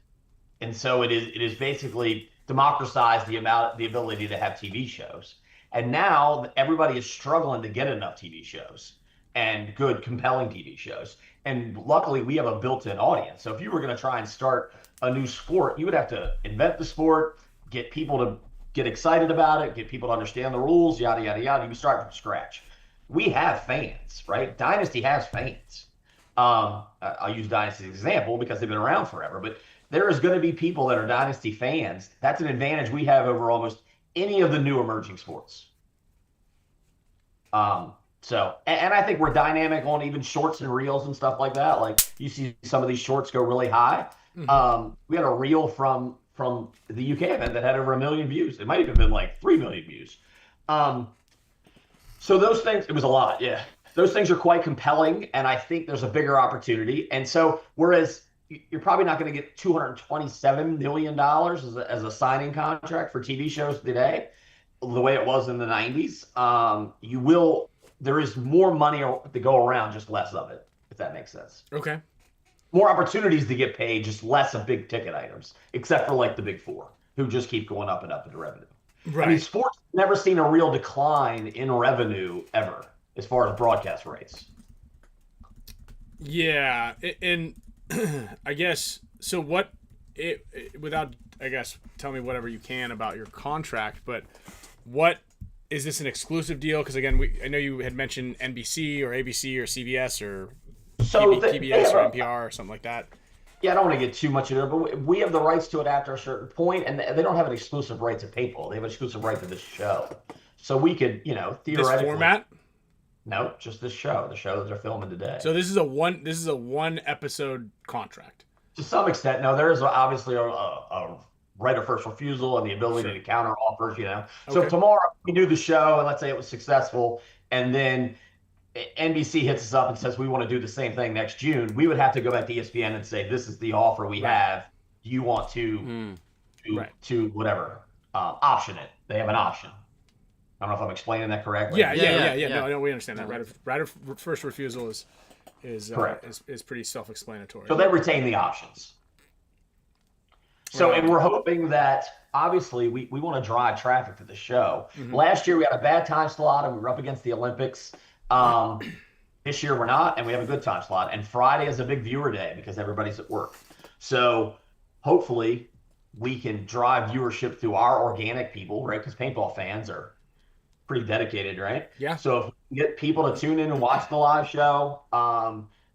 And so it is basically democratized the ability to have TV shows. And now everybody is struggling to get enough TV shows and good, compelling TV shows. And luckily, we have a built-in audience. So if you were going to try and start a new sport, you would have to invent the sport, get people to get excited about it, get people to understand the rules, yada, yada, yada. You start from scratch. We have fans, right? Dynasty has fans. I'll use Dynasty as an example because they've been around forever. But there is going to be people that are Dynasty fans. That's an advantage we have over almost any of the new emerging sports. So, and I think we're dynamic on even shorts and reels and stuff like that. Like you see some of these shorts go really high. Mm-hmm. We had a reel from the UK event that had over 1 million views. It might even been like 3 million views. So those things, it was a lot. Yeah. Those things are quite compelling. And I think there's a bigger opportunity. And so, whereas you're probably not going to get $227 million as a signing contract for TV shows today, the way it was in the 90s, there is more money to go around, just less of it, if that makes sense. Okay. More opportunities to get paid, just less of big ticket items, except for like the big four, who just keep going up and up in revenue. Right. I mean, sports never seen a real decline in revenue ever, as far as broadcast rates. Yeah, and I guess so. Without, I guess, tell me whatever you can about your contract, but what is this an exclusive deal? Because again, I know you had mentioned NBC or ABC or CBS or PBS or NPR or something like that. Yeah, I don't want to get too much into it, but we have the rights to it after a certain point, and they don't have an exclusive right to paintball. They have an exclusive right to this show. So we could, theoretically. This format? No, just this show, the show that they're filming today. So this is a one episode contract. To some extent, no. There is obviously a right of first refusal and the ability to counter offers. So if tomorrow we do the show and let's say it was successful, and then NBC hits us up and says we want to do the same thing next June, we would have to go back to ESPN and say this is the offer we have. Do you want to whatever option it? They have an option. I don't know if I'm explaining that correctly. Yeah. No, we understand that. Right of first refusal is pretty self-explanatory. So they retain the options. So, and we're hoping that, obviously, we want to drive traffic to the show. Mm-hmm. Last year, we had a bad time slot, and we were up against the Olympics. This year, we're not, and we have a good time slot. And Friday is a big viewer day because everybody's at work. So hopefully we can drive viewership through our organic people, right? Because paintball fans are pretty dedicated, right? Yeah. So if we get people to tune in and watch the live show,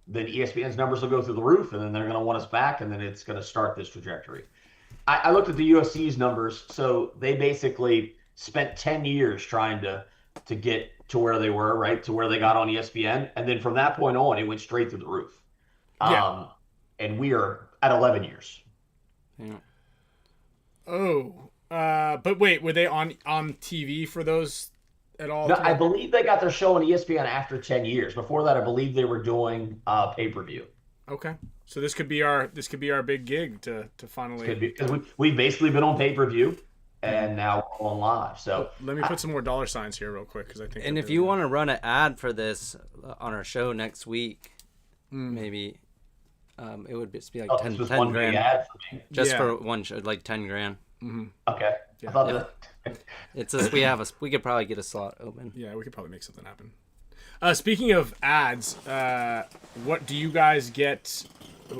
then ESPN's numbers will go through the roof, and then they're going to want us back, and then it's going to start this trajectory. I looked at the UFC's numbers, so they basically spent 10 years trying to get to where they were, right, to where they got on ESPN, and then from that point on, it went straight through the roof. Yeah. And we are at 11 years. Yeah. Oh, but wait, were they on TV for those at all? No, I believe they got their show on ESPN after 10 years. Before that, I believe they were doing pay-per-view. Okay, so this could be our big gig to finally. Because we've basically been on pay-per-view, and now we're on live. So let me put some more dollar signs here real quick because I think. And if you want to run an ad for this on our show next week, maybe it would just be like 10 grand. Ad for me. Just for one show, like 10 grand. Mm-hmm. Okay. Yeah. I thought It's we could probably get a slot open. Yeah, we could probably make something happen. Speaking of ads, what do you guys get?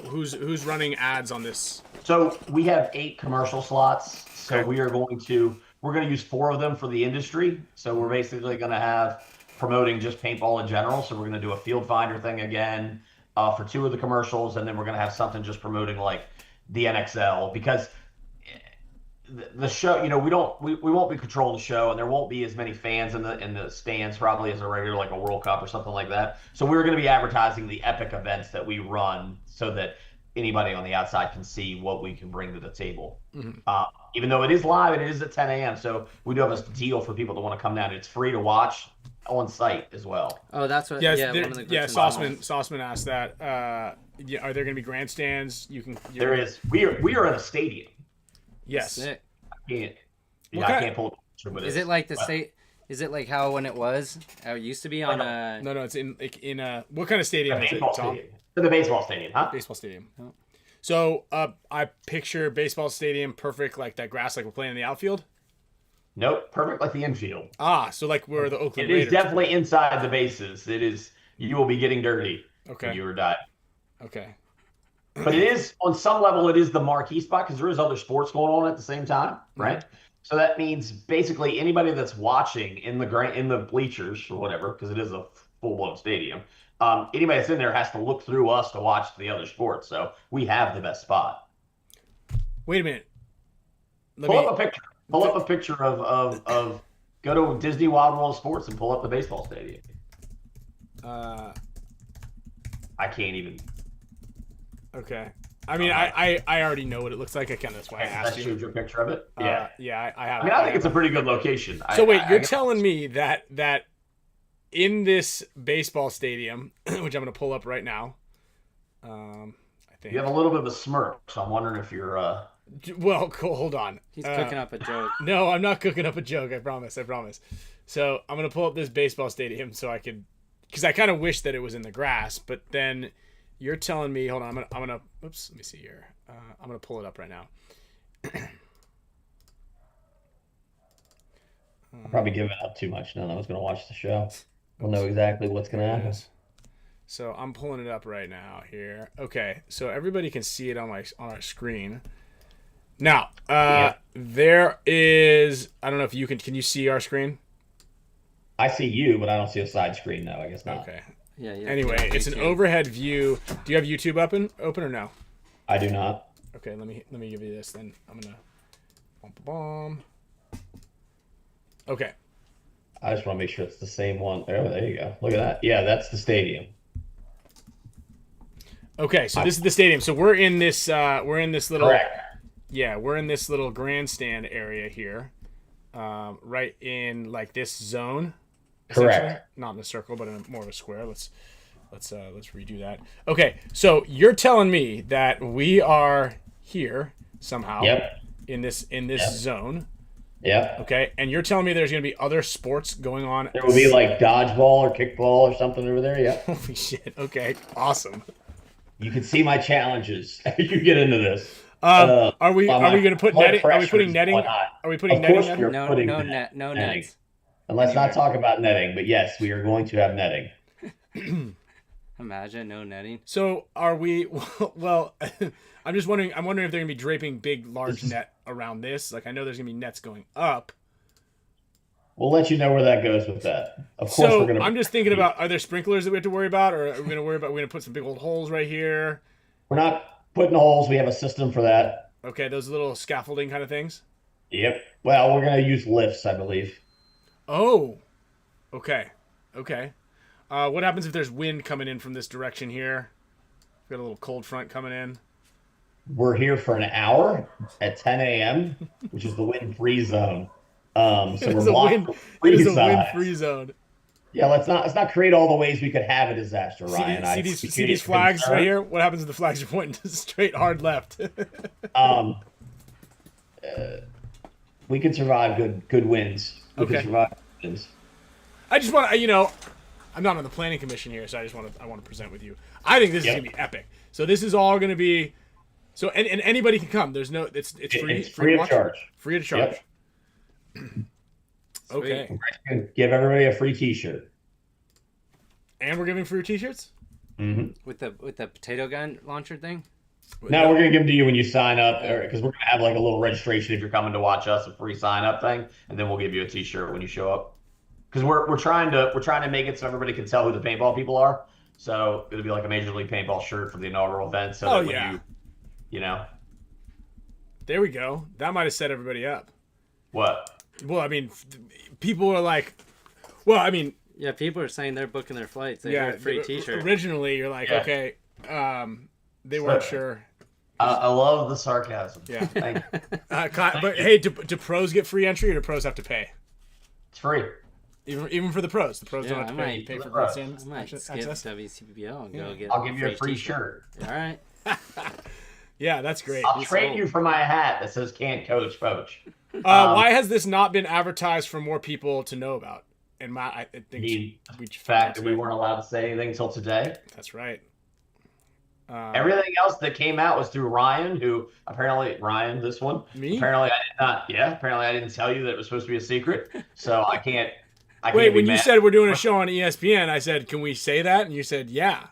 Who's running ads on this? So we have 8 commercial slots. So Okay. we're going to use 4 of them for the industry. So we're basically going to have promoting just paintball in general. So we're going to do a field finder thing again for 2 of the commercials, and then we're going to have something just promoting like the NXL, because the show, we won't be controlling the show, and there won't be as many fans in the stands probably as a regular, like a World Cup or something like that. So we're going to be advertising the epic events that we run so that anybody on the outside can see what we can bring to the table. Mm-hmm. Even though it is live and it is at 10 a.m. So we do have a deal for people that want to come down. It's free to watch on site as well. Oh, that's what. Yes, Yeah, there, one of the yeah. questions- Sauceman asked that. Yeah, are there going to be grandstands? There is. We are in a stadium. Yes. Sick. I What kind- can't pull up a picture, but Is it like the state? Is it like how when it was? How it used to be on a. No, it's in a what kind of stadium is it, baseball Tom? stadium. The baseball stadium, huh? Baseball stadium. Oh. So I picture baseball stadium perfect, like that grass, like we're playing in the outfield. Nope, perfect like the infield. So like we're the Oakland It is Raiders. definitely inside the bases. It is. You will be getting dirty. Okay. When you or die. Okay. But it is, on some level, it is the marquee spot because there is other sports going on at the same time, right? So that means basically anybody that's watching in the bleachers or whatever, because it is a full-blown stadium, anybody that's in there has to look through us to watch the other sports. So we have the best spot. Wait a minute. Pull up a picture. Pull up a picture of go to Disney Wild World Sports and pull up the baseball stadium. I can't even. Okay. I mean, I already know what it looks like. That's why I asked That you. showed you a picture of it. Yeah. Yeah, I have. I mean, I think it's a pretty good location. So wait, you're telling me that in this baseball stadium, which I'm going to pull up right now, I think You have a little bit of a smirk, so I'm wondering if you're. Well, cool, hold on. He's cooking up a joke. No, I'm not cooking up a joke. I promise. So I'm going to pull up this baseball stadium so I could, because I kind of wish that it was in the grass, but then you're telling me, hold on, I'm gonna. Oops, let me see here. I'm gonna pull it up right now. I'm probably giving up too much now. I was going to watch the show. We'll know exactly what's going to happen. So I'm pulling it up right now here. Okay, so everybody can see it on our screen. Now, there is. I don't know if you can. Can you see our screen? I see you, but I don't see a side screen now. I guess not. Okay. Yeah. Anyway, it's an overhead view. Do you have YouTube open or no? I do not. Okay, let me give you this. Then I'm gonna. Bomb. Okay. I just want to make sure it's the same one. Oh, there you go. Look at that. Yeah, that's the stadium. Okay, so this is the stadium. So we're in this little. Correct. Yeah, we're in this little grandstand area here, right in like this zone. Correct. Not in a circle, but in more of a square. Let's redo that. Okay, so you're telling me that we are here somehow. Yep. In this zone. Yep. Okay, and you're telling me there's going to be other sports going on. There will be like dodgeball or kickball or something over there. Yep. Holy shit! Okay, awesome. You can see my challenges as you get into this. Are we going to put netting? Are we putting netting? Whatnot. Are we putting Of netting? course in? we're No putting nets. And let's not talk about netting, but yes, we are going to have netting. Imagine no netting. So are we? Well, I'm just wondering. I'm wondering if they're gonna be draping big, large net around this. Like I know there's gonna be nets going up. We'll let you know where that goes with that. Of course, So we're gonna. I'm just thinking about: are there sprinklers that we have to worry about, or are we gonna worry about? We're gonna put some big old holes right here. We're not putting holes. We have a system for that. Okay, those little scaffolding kind of things. Yep. Well, we're gonna use lifts, I believe. Oh, okay, okay. What happens if there's wind coming in from this direction here? We've got a little cold front coming in. We're here for an hour at 10 a.m., which is the wind-free zone. So we're blocked. It is a wind-free zone. Yeah, let's not create all the ways we could have a disaster, Ryan. See these flags right here? What happens if the flags are pointing straight hard left? We can survive good wins. We can survive wins. I just want to, I'm not on the planning commission here, so I want to present with you. I think this is gonna be epic. So this is all gonna be, so and anybody can come. There's no, it's free. It's free of charge. Free of charge. Yep. Okay. We're gonna give everybody a free T-shirt. And we're giving free T-shirts. Mm-hmm. With the potato gun launcher thing. No, we're gonna give them to you when you sign up, because we're gonna have like a little registration if you're coming to watch us, a free sign up thing, and then we'll give you a T-shirt when you show up. Because we're trying to make it so everybody can tell who the paintball people are. So it'll be like a Major League Paintball shirt for the inaugural event. So that when you know. There we go. That might have set everybody up. What? Well, I mean, people are like, well, I mean. Yeah, people are saying they're booking their flights. They heard free T-shirt. Originally, you're like, okay, they weren't sure. I love the sarcasm. Yeah. Thank you. But hey, do pros get free entry or do pros have to pay? It's free. Even for the pros. The pros don't have to pay for the I might skip WCPBL and go get. I'll give you a free shirt. All right. Yeah, that's great. I'll trade you for my hat that says "Can't Coach Poach." Why has this not been advertised for more people to know about? And I think the fact that we weren't allowed to say anything until today. That's right. Everything else that came out was through Ryan, who apparently this one. Me? Apparently I did not. Yeah, apparently I didn't tell you that it was supposed to be a secret. So I can't. Wait, when you said we're doing a show on ESPN, I said, "Can we say that?" And you said, "Yeah."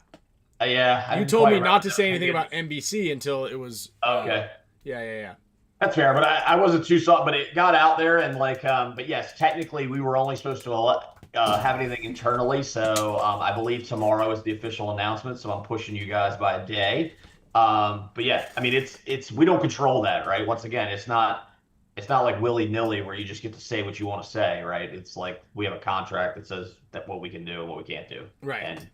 Yeah. You told me not to say anything about NBC until it was. Okay. Yeah. That's fair, but I wasn't too soft. But it got out there, and but yes, technically we were only supposed to have anything internally. So I believe tomorrow is the official announcement. So I'm pushing you guys by a day. But yeah, I mean it's we don't control that, right? Once again, it's not like willy-nilly where you just get to say what you want to say, right? It's like we have a contract that says that what we can do and what we can't do. Right. And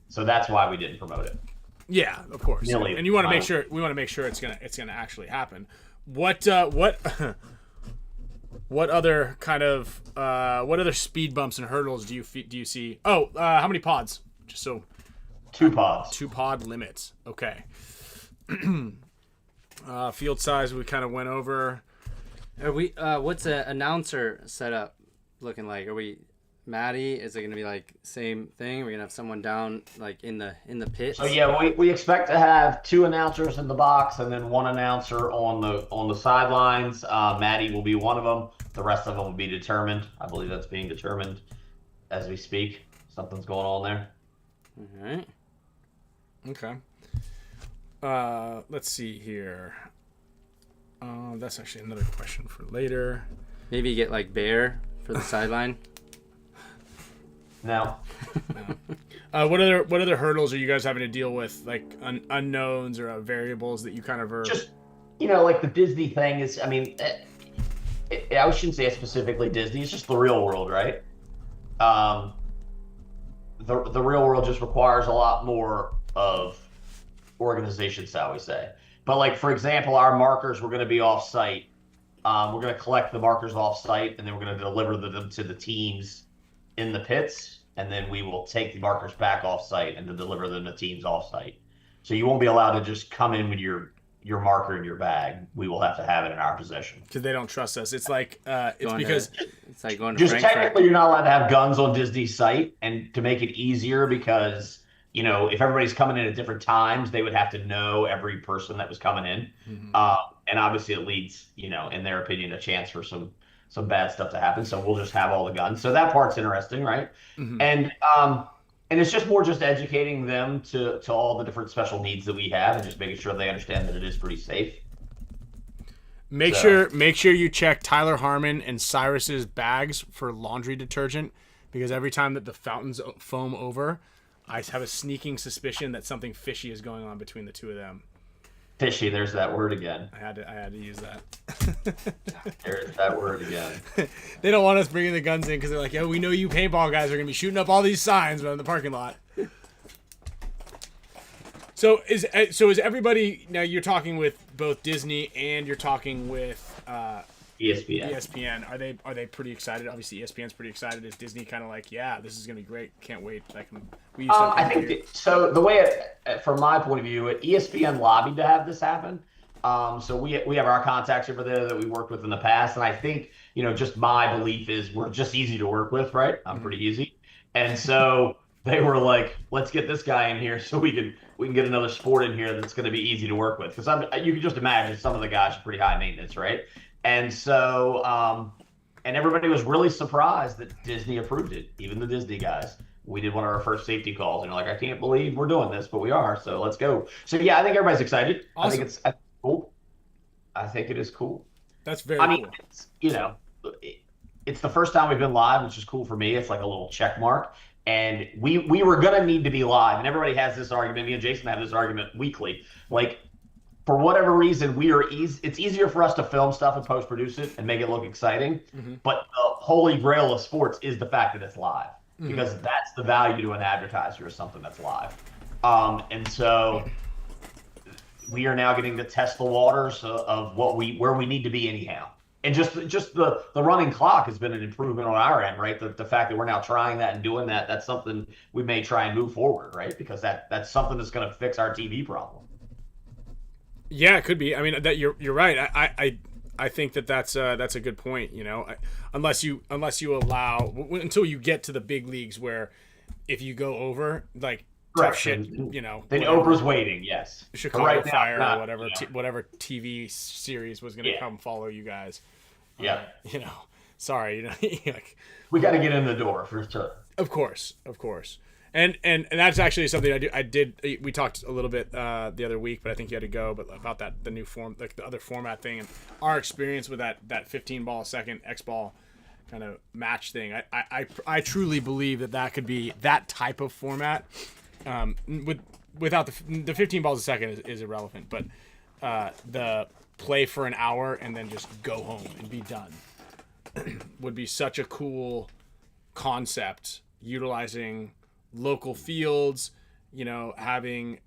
so that's why we didn't promote it. Yeah, of course. And you want to make sure it's gonna actually happen. What other kind of what other speed bumps and hurdles do you see? Oh, how many pods? Just so 2 pods. 2 pod limits. Okay. Field size we kind of went over. Are we? What's an announcer setup looking like? Are we? Maddie, is it gonna be like same thing? We're gonna have someone down like in the pit. So yeah, we expect to have 2 announcers in the box and then 1 announcer on the sidelines. Maddie will be one of them. The rest of them will be determined. I believe that's being determined as we speak. Something's going on there. All right. Okay. Let's see here. That's actually another question for later. Maybe you get like Bear for the sideline. No. What other hurdles are you guys having to deal with, like unknowns or variables that you kind of are? Just like the Disney thing is. I mean, I shouldn't say it's specifically Disney. It's just the real world, right? The real world just requires a lot more of organization, shall we say? But like for example, our markers were going to be off site. We're going to collect the markers off site, and then we're going to deliver them to the teams in the pits, and then we will take the markers back off site and to deliver them to teams off site. So you won't be allowed to just come in with your marker in your bag. We will have to have it in our possession because they don't trust us. It's like it's like going to just Frankfurt. Technically you're not allowed to have guns on Disney's site, and to make it easier, because if everybody's coming in at different times, they would have to know every person that was coming in. Mm-hmm. And obviously it leads, in their opinion, a chance for some bad stuff to happen. So we'll just have all the guns. So that part's interesting, right? Mm-hmm. And And it's just more just educating them to all the different special needs that we have, and just making sure they understand that it is pretty safe. Make sure you check Tyler Harmon and Cyrus's bags for laundry detergent, because every time that the fountains foam over, I have a sneaking suspicion that something fishy is going on between the two of them. Fishy, there's that word again. I had to use that. There's that word again. They don't want us bringing the guns in because they're like, yo, we know you paintball guys are gonna be shooting up all these signs in the parking lot. So is everybody now? You're talking with both Disney and you're talking with ESPN. ESPN. Are they pretty excited? Obviously, ESPN's pretty excited. Is Disney kind of like, yeah, this is gonna be great. Can't wait. I think so. The way, from my point of view, ESPN lobbied to have this happen. So we have our contacts over there that we worked with in the past, and I think just my belief is we're just easy to work with, right? I'm pretty easy, and so they were like, let's get this guy in here so we can get another sport in here that's going to be easy to work with, because you can just imagine some of the guys are pretty high maintenance, right? And so and everybody was really surprised that Disney approved it, even the Disney guys. We did one of our first safety calls, and they're like, I can't believe we're doing this, but we are, so let's go. So yeah, I think everybody's excited. Awesome. I think it's cool. I think it is cool. That's very cool. It's the first time we've been live, which is cool for me. It's like a little check mark. And we were going to need to be live. And everybody has this argument. Me and Jason have this argument weekly. Like, for whatever reason, it's easier for us to film stuff and post-produce it and make it look exciting. Mm-hmm. But the holy grail of sports is the fact that it's live. Mm-hmm. Because that's the value to an advertiser, is something that's live. And so we are now getting to test the waters of where we need to be anyhow. And just the running clock has been an improvement on our end, right? The fact that we're now trying that and doing that, that's something we may try and move forward, right? Because that's something that's going to fix our TV problem. Yeah, it could be. I mean, that you're right. I think that's a good point. Unless you allow, until you get to the big leagues, where if you go over, like, tough shit, then Oprah's waiting. Yes, Chicago Fire or whatever, whatever TV series was going to come follow you guys. Yeah, sorry, like, we got to get in the door for sure. Of course, and that's actually something I did. We talked a little bit the other week, but I think you had to go. But about the new form, like the other format thing, and our experience with that 15 ball a second X ball kind of match thing. I truly believe that could be that type of format. Without the 15 balls a second is irrelevant, but the play for an hour and then just go home and be done would be such a cool concept, utilizing local fields, having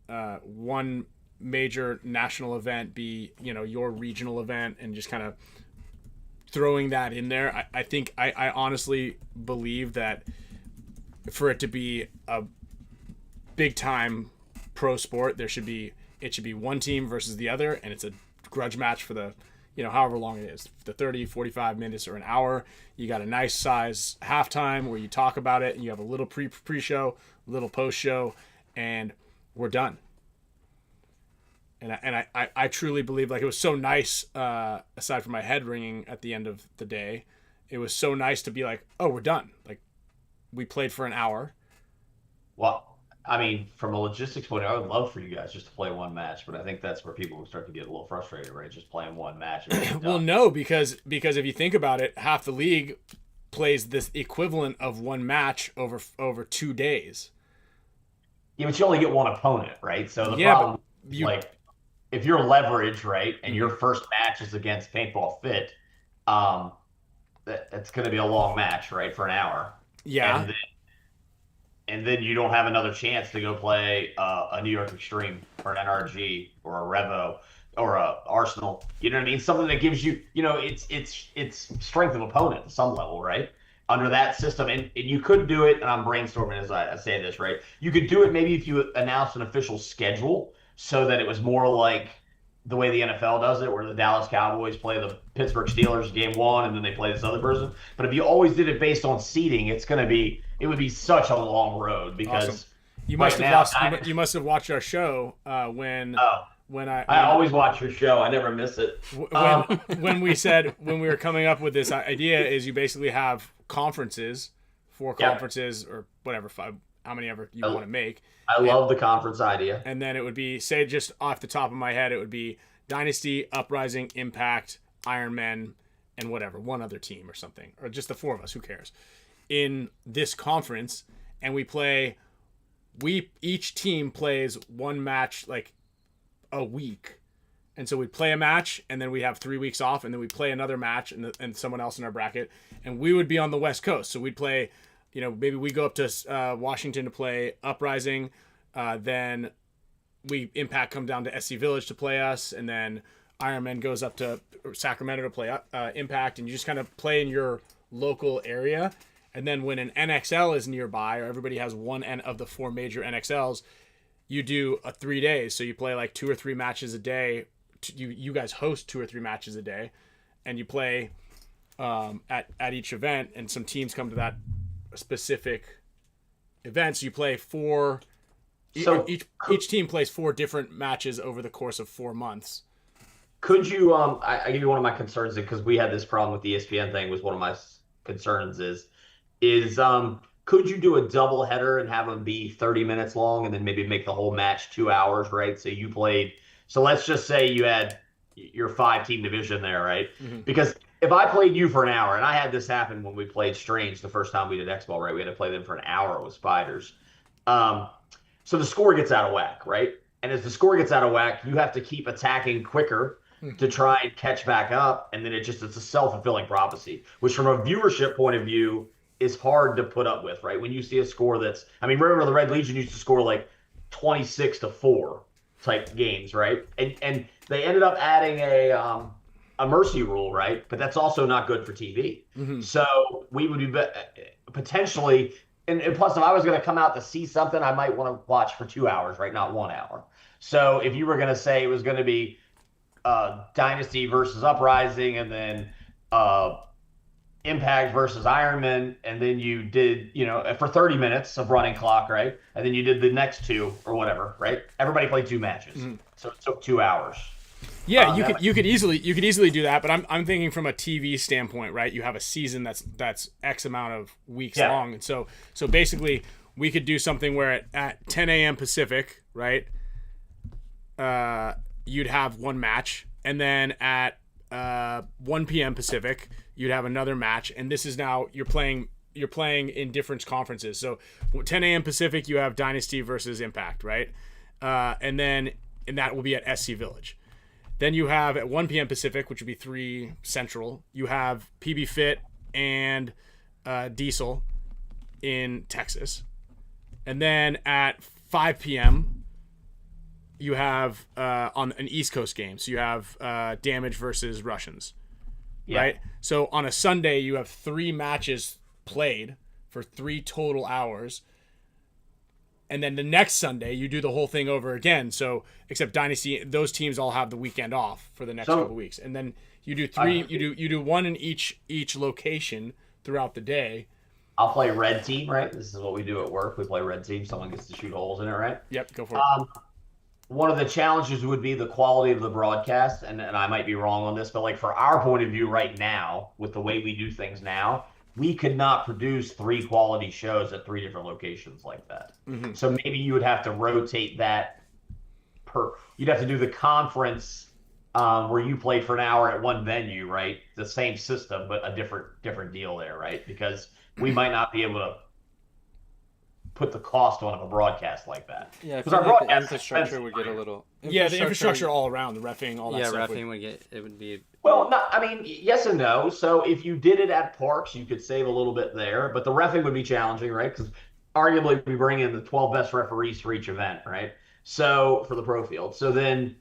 one major national event be your regional event, and just kind of throwing that in there. I think I honestly believe that for it to be a big time pro sport, it should be one team versus the other, and it's a grudge match for the however long it is, the 30, 45 minutes or an hour. You got a nice size halftime where you talk about it, and you have a little pre-show, a little post-show, and we're done. And I truly believe, like, it was so nice, aside from my head ringing at the end of the day, it was so nice to be like, oh, we're done. Like, we played for an hour. Well, I mean, from a logistics point of view, I would love for you guys just to play one match, but I think that's where people will start to get a little frustrated, right? Just playing one match. Well, no, because if you think about it, half the league plays this equivalent of one match over 2 days. Yeah, but you only get one opponent, right? So the problem, if you're leverage, right, and your first match is against Paintball Fit, that's going to be a long match, right, for an hour. Yeah. And then you don't have another chance to go play a New York Extreme or an NRG or a Revo or a Arsenal. You know what I mean? Something that gives you, it's strength of opponent at some level, right? Under that system. And you could do it, and I'm brainstorming as I say this, right? You could do it maybe if you announced an official schedule so that it was more like the way the NFL does it, where the Dallas Cowboys play the Pittsburgh Steelers game one, and then they play this other person. But if you always did it based on seeding, it would be such a long road, because awesome. You must have watched our show when I always watch your show. I never miss it. When we were coming up with this idea, is you basically have conferences, 4 conferences or whatever, 5, how many ever you want to make. I love the conference idea. And then it would be, say, just off the top of my head, it would be Dynasty, Uprising, Impact, Iron Man, and whatever, one other team or something, or just the four of us, who cares, in this conference. And each team plays one match like a week. And so we'd play a match, and then we have 3 weeks off, and then we play another match and someone else in our bracket. And we would be on the West Coast. So we'd play, maybe we go up to Washington to play Uprising. Then Impact come down to SC Village to play us. And then Iron Man goes up to Sacramento to play Impact. And you just kind of play in your local area. And then when an NXL is nearby, or everybody has one of the four major NXLs, you do 3 days. So you play like 2 or 3 matches a day. You guys host 2 or 3 matches a day, and you play at each event. And some teams come to that specific event. So you play 4. So each team plays 4 different matches over the course of 4 months. Could you? I give you one of my concerns, because we had this problem with the ESPN thing. Was one of my concerns is could you do a double header and have them be 30 minutes long, and then maybe make the whole match 2 hours, right? So let's just say you had your 5-team division there, right? Mm-hmm. Because if I played you for an hour, and I had this happen when we played Strange the first time we did X-Ball, right? We had to play them for an hour with Spiders. So the score gets out of whack, right? And as the score gets out of whack, you have to keep attacking quicker to try and catch back up. And then it's a self-fulfilling prophecy, which from a viewership point of view is hard to put up with, right? When you see a score remember the Red Legion used to score like 26-4 type games, right? And they ended up adding a mercy rule, right? But that's also not good for TV. Mm-hmm. So we would be potentially, and plus if I was going to come out to see something, I might want to watch for 2 hours, right? Not 1 hour. So if you were going to say it was going to be Dynasty versus Uprising, and then Impact versus Ironman, and then you did, for 30 minutes of running clock, right? And then you did the next 2 or whatever, right? Everybody played 2 matches, so it took 2 hours. Yeah, you could easily do that, but I'm thinking from a TV standpoint, right? You have a season that's X amount of weeks long, and so basically we could do something where at 10 a.m. Pacific, right? You'd have one match, and then at 1 p.m. Pacific, you'd have another match, and this is now you're playing in different conferences. So 10 a.m. Pacific, you have Dynasty versus Impact, right? And that will be at SC Village. Then you have at 1 p.m. Pacific, which would be 3 Central, you have PB Fit and Diesel in Texas. And then at 5 p.m., you have on an East Coast game. So you have Damage versus Russians, right? So on a Sunday, you have 3 matches played for 3 total hours. And then the next Sunday, you do the whole thing over again. So except Dynasty, those teams all have the weekend off for the next couple weeks. And then you do 3, you do 1 in each location throughout the day. I'll play red team, right? This is what we do at work. We play red team. Someone gets to shoot holes in it, right? Yep, go for it. One of the challenges would be the quality of the broadcast, and I might be wrong on this, but like for our point of view right now, with the way we do things now, we could not produce 3 quality shows at 3 different locations like that. Mm-hmm. So maybe you would have to rotate that you'd have to do the conference where you played for an hour at one venue, right? The same system, but a different deal there, right? Because we might not be able to put the cost on a broadcast like that. Yeah, because our broadcast infrastructure would get a little. Yeah, the infrastructure all around, the reffing, all that stuff. Yeah, reffing would be. Well, yes and no. So if you did it at parks, you could save a little bit there, but the reffing would be challenging, right? Because arguably we bring in the 12 best referees for each event, right? So for the pro field. So then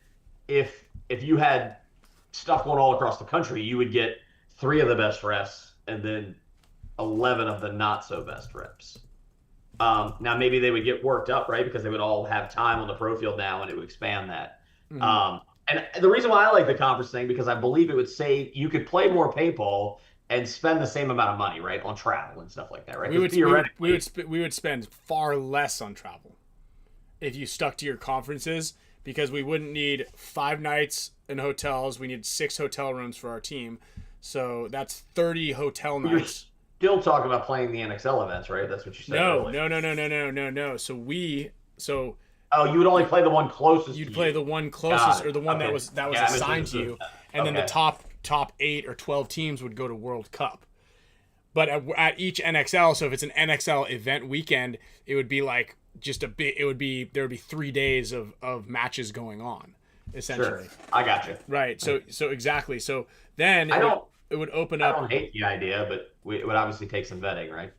if you had stuff going all across the country, you would get 3 of the best refs and then 11 of the not so best reps. Now maybe they would get worked up, right? Because they would all have time on the pro field now, and it would expand that. Mm-hmm. And the reason why I like the conference thing, because I believe it would say you could play more paintball and spend the same amount of money, right, on travel and stuff like that, right? We would spend far less on travel if you stuck to your conferences, because we wouldn't need 5 nights in hotels. We need 6 hotel rooms for our team, so that's 30 hotel nights. still talking about playing the NXL events, right? That's what you said. No, earlier. no. So Oh, you would only play the one closest. you'd to play you. the one closest, or the one Okay. that was Yeah, I assigned to you, and then the Okay. top 8 or 12 teams would go to World Cup. But at each NXL, so if it's an NXL event weekend, it would be like just a bit. There would be 3 days of matches going on, essentially. Sure, I got you. Right. So exactly. So then it would open I up. don't hate the idea, but it would obviously take some vetting, right?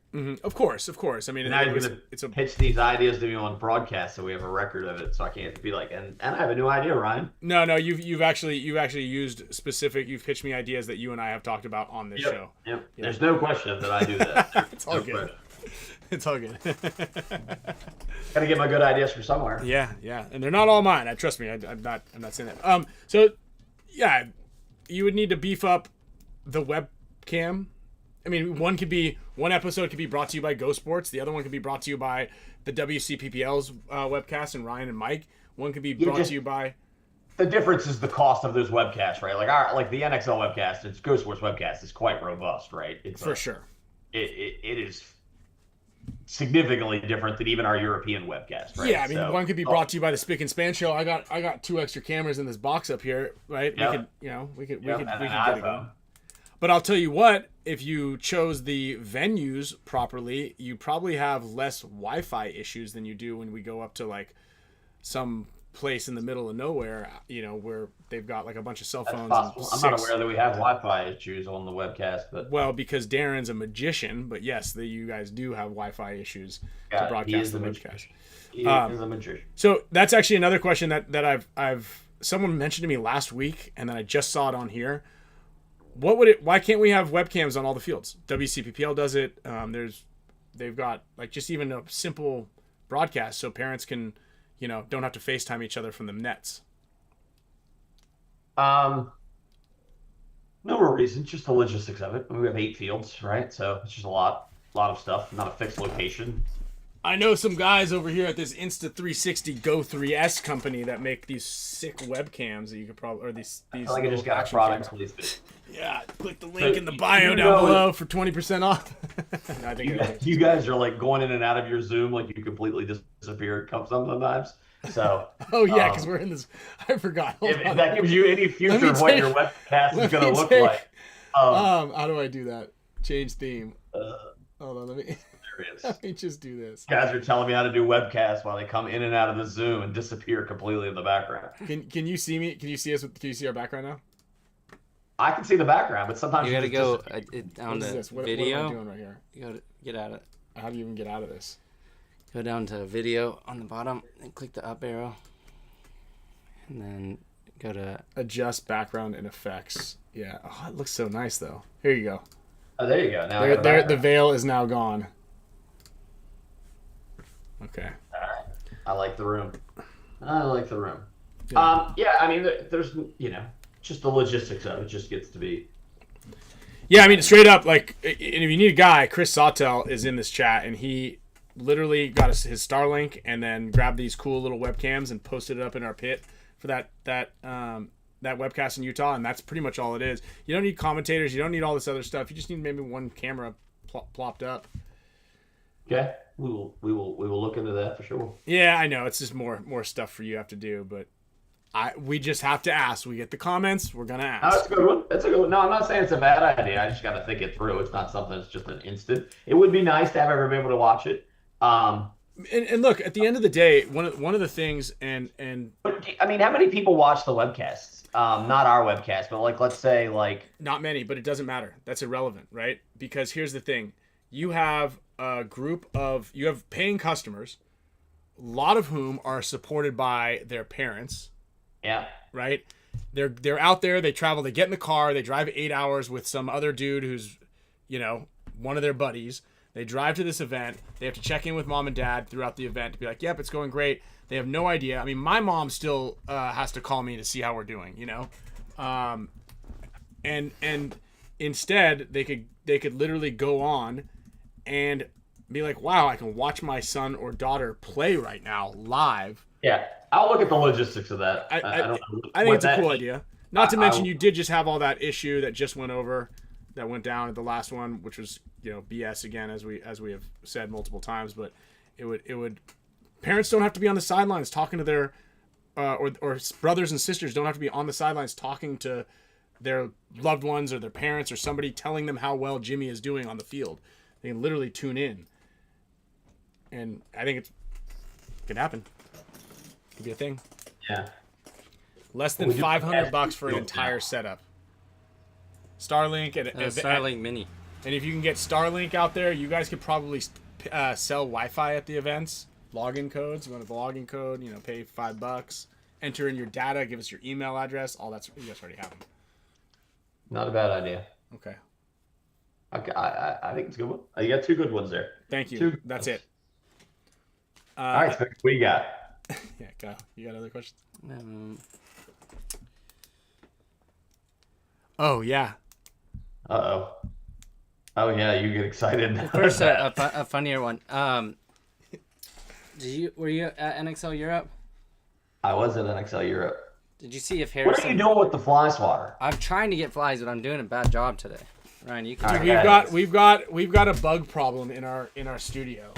Of course. I mean, Now you're gonna it's a pitch these ideas to me on broadcast, so we have a record of it, so I can't be like, and I have a new idea, Ryan. no. You've actually used specific. You've pitched me ideas that you and I have talked about on this show. Yep. There's no question that I do that. It's all good. It's all good. Gotta get my good ideas from somewhere. Yeah, and they're not all mine. Trust me. I'm not saying that. So, yeah, you would need to beef up the webcam. I mean, one episode could be brought to you by Go Sports. The other one could be brought to you by the WCPPL's webcast and Ryan and Mike. One could be brought to you by. The difference is the cost of those webcasts, right? Like the NXL webcast, it's Go Sports webcast is quite robust, right? It's for sure. It is significantly different than even our European webcast, right? Yeah, I mean, one could be brought to you by the Spick and Span Show. I got 2 extra cameras in this box up here, right? Yep. We could Yep, get and it an going. iPhone. But I'll tell you what, if you chose the venues properly, you probably have less Wi-Fi issues than you do when we go up to like some place in the middle of nowhere, where they've got like a bunch of cell That's phones. possible. And I'm not aware that we have Wi-Fi issues on the webcast, but well, because Darren's a magician, but yes, you guys do have Wi-Fi issues to he broadcast is the a webcast. magician. He is a magician. So that's actually another question that I've someone mentioned to me last week, and then I just saw it on here. Why can't we have webcams on all the fields? WCPPL does it. They've got like just even a simple broadcast so parents can, don't have to FaceTime each other from the nets. No real reason, just the logistics of it. We have 8 fields, right? So it's just a lot of stuff, not a fixed location. I know some guys over here at this Insta360 Go 3S company that make these sick webcams that you could probably, or these. I feel like I just got a product placement. Yeah, click the link in the bio you down know below for 20% off. No, I think You guys are like going in and out of your Zoom like you completely disappear sometimes. So. Oh yeah, because we're in this. I forgot. Hold If on. that gives you any future of what your webcast is going to look like. How do I do that? Change theme. Hold on, let me. There it is. Let me just do this. Guys are telling me how to do webcasts while they come in and out of the Zoom and disappear completely in the background. Can you see me? Can you see us? Can you see our background now? I can see the background, but sometimes You gotta go What down is to this? What am video. I doing right here? You gotta get out of. How do you even get out of this? Go down to video on the bottom and click the up arrow, and then go to Adjust background and effects. Yeah. Oh, it looks so nice though. Here you go. Oh, there you go. Now The veil is now gone. Okay. All right. I like the room. Yeah. Yeah, I mean, there's, just the logistics of it just gets to be. Yeah, I mean, straight up, like, and if you need a guy, Chris Sawtell is in this chat, and he literally got his Starlink and then grabbed these cool little webcams and posted it up in our pit for that webcast in Utah, and that's pretty much all it is. You don't need commentators, you don't need all this other stuff. You just need maybe one camera plopped up. Okay, we will look into that for sure. Yeah, I know it's just more stuff for you to have to do, but we just have to ask. We get the comments, we're gonna ask. No, that's a good one. That's a good one. No, I'm not saying it's a bad idea. I just got to think it through. It's not something that's just an instant. It would be nice to have everybody able to watch it. And look, at the end of the day, one of the things, and But, I mean, how many people watch the webcasts? Not our webcast, but like, let's say like. not many, but it doesn't matter. That's irrelevant, right? Because here's the thing: you have you have paying customers, a lot of whom are supported by their parents. Yeah. Right? They're out there, they travel, they get in the car, they drive 8 hours with some other dude who's, one of their buddies. They drive to this event. They have to check in with mom and dad throughout the event to be like, yep, it's going great. They have no idea. I mean, my mom still has to call me to see how we're doing, and instead they could literally go on and be like, wow, I can watch my son or daughter play right now live. Yeah, I'll look at the logistics of that. I don't know think it's a cool idea. Not to mention, you did just have all that issue that just went down at the last one, which was, BS again, as we have said multiple times, but it would parents don't have to be on the sidelines talking to their or brothers and sisters don't have to be on the sidelines talking to their loved ones or their parents or somebody telling them how well Jimmy is doing on the field. They can literally tune in, and I think it could happen. Could be a thing. Yeah. Less than $500 for an entire setup. Starlink and Starlink Mini. And if you can get Starlink out there, you guys could probably sell Wi-Fi at the events. Login codes. You want the login code? Pay $5. Enter in your data. Give us your email address. All that's you guys already have them. Not a bad idea. Okay. I think it's a good one. You got 2 good ones there. Thank you. That's it. All right, so what you got? Yeah, go. You got other questions? Oh yeah. Uh-oh. Oh yeah, you get excited. First, a funnier one. Were you at NXL Europe? I was at NXL Europe. Did you see if Harrison? What are you doing with the fly swatter? I'm trying to get flies, but I'm doing a bad job today. Ryan, you can. Dude, we've got a bug problem in our studio.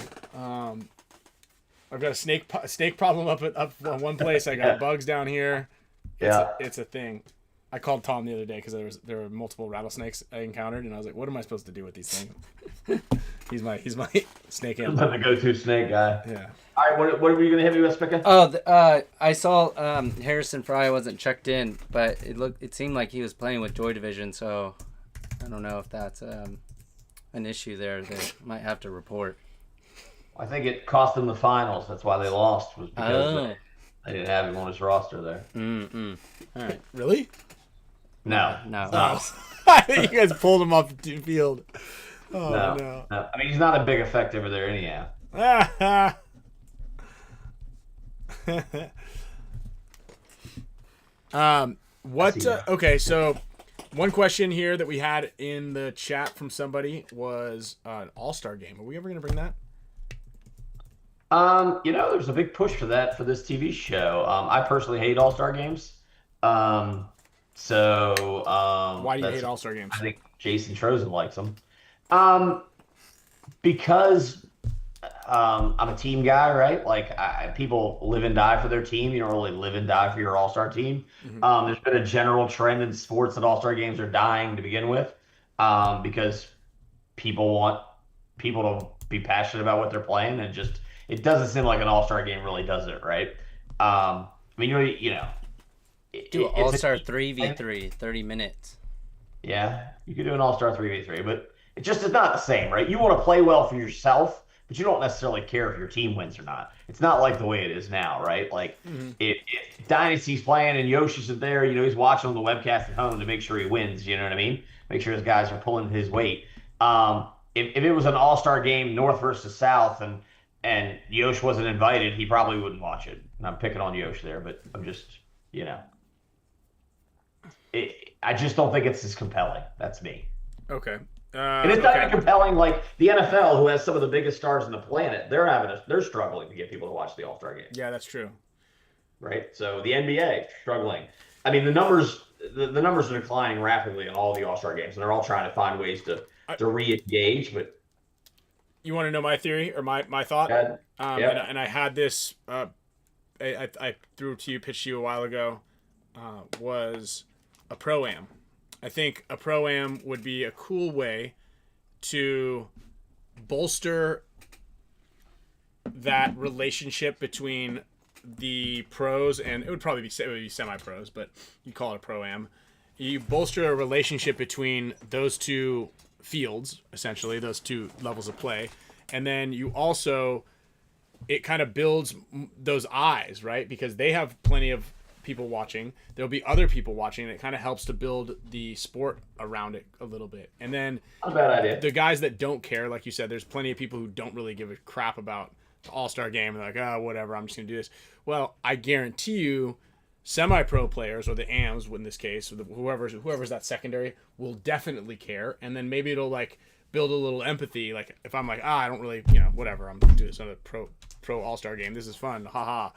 I've got a snake problem up in one place. I got bugs down here. It's a thing. I called Tom the other day because there were multiple rattlesnakes I encountered, and I was like, "What am I supposed to do with these things?" he's my snake animal. The go-to snake guy. Yeah. All right, what were you gonna hit me with, Spicka? Oh, I saw Harrison Fry wasn't checked in, but it seemed like he was playing with Joy Division, so I don't know if that's an issue there. They might have to report. I think it cost them the finals. That's why they lost. Was because they didn't have him on his roster there. All right. Really? No. Oh. I think you guys pulled him off the field. Oh no. I mean, he's not a big effect over there anyhow. Okay, so one question here that we had in the chat from somebody was an all-star game. Are we ever going to bring that? There's a big push for that for this TV show. I personally hate all-star games. Why do you hate all-star games? I think Jason Trozen likes them. Because I'm a team guy, right? Like, people live and die for their team. You don't really live and die for your all-star team. Mm-hmm. There's been a general trend in sports that all-star games are dying to begin with, because people want people to be passionate about what they're playing, and just it doesn't seem like an all-star game really does it, right? I mean, do an all-star 3v3, 30 minutes. Yeah, you could do an all-star 3v3, but it's not the same, right? You want to play well for yourself, but you don't necessarily care if your team wins or not. It's not like the way it is now, right? Like, if Dynasty's playing and Yoshi's there, he's watching on the webcast at home to make sure he wins, you know what I mean? Make sure his guys are pulling his weight. If it was an all-star game, North versus South, and Yosh wasn't invited, he probably wouldn't watch it. And I'm picking on Yosh there, but I'm just, I just don't think it's as compelling. That's me. Okay. And it's not even compelling like the NFL, who has some of the biggest stars on the planet. They're struggling to get people to watch the All-Star game. Yeah, that's true. Right. So the NBA struggling. I mean, the numbers are declining rapidly in all the All-Star games, and they're all trying to find ways to re-engage. But you want to know my theory or my thought? Yeah. And I had this. I threw it to you, pitched to you a while ago. Was a pro-am. I think a pro-am would be a cool way to bolster that relationship between the pros, and it would be semi-pros, but you call it a pro-am. You bolster a relationship between those two fields, essentially, those two levels of play, and then you also, it kind of builds those eyes, right? Because they have plenty of people watching, there'll be other people watching, and it kind of helps to build the sport around it a little bit. And then not a bad idea. The guys that don't care, like you said, there's plenty of people who don't really give a crap about the all-star game. They're like, oh, whatever, I'm just gonna do this. Well, I guarantee you semi-pro players, or the AMs in this case, or whoever's that secondary, will definitely care. And then maybe it'll like build a little empathy. Like if I'm like, I don't really, whatever, I'm doing this on a pro all-star game, this is fun, haha.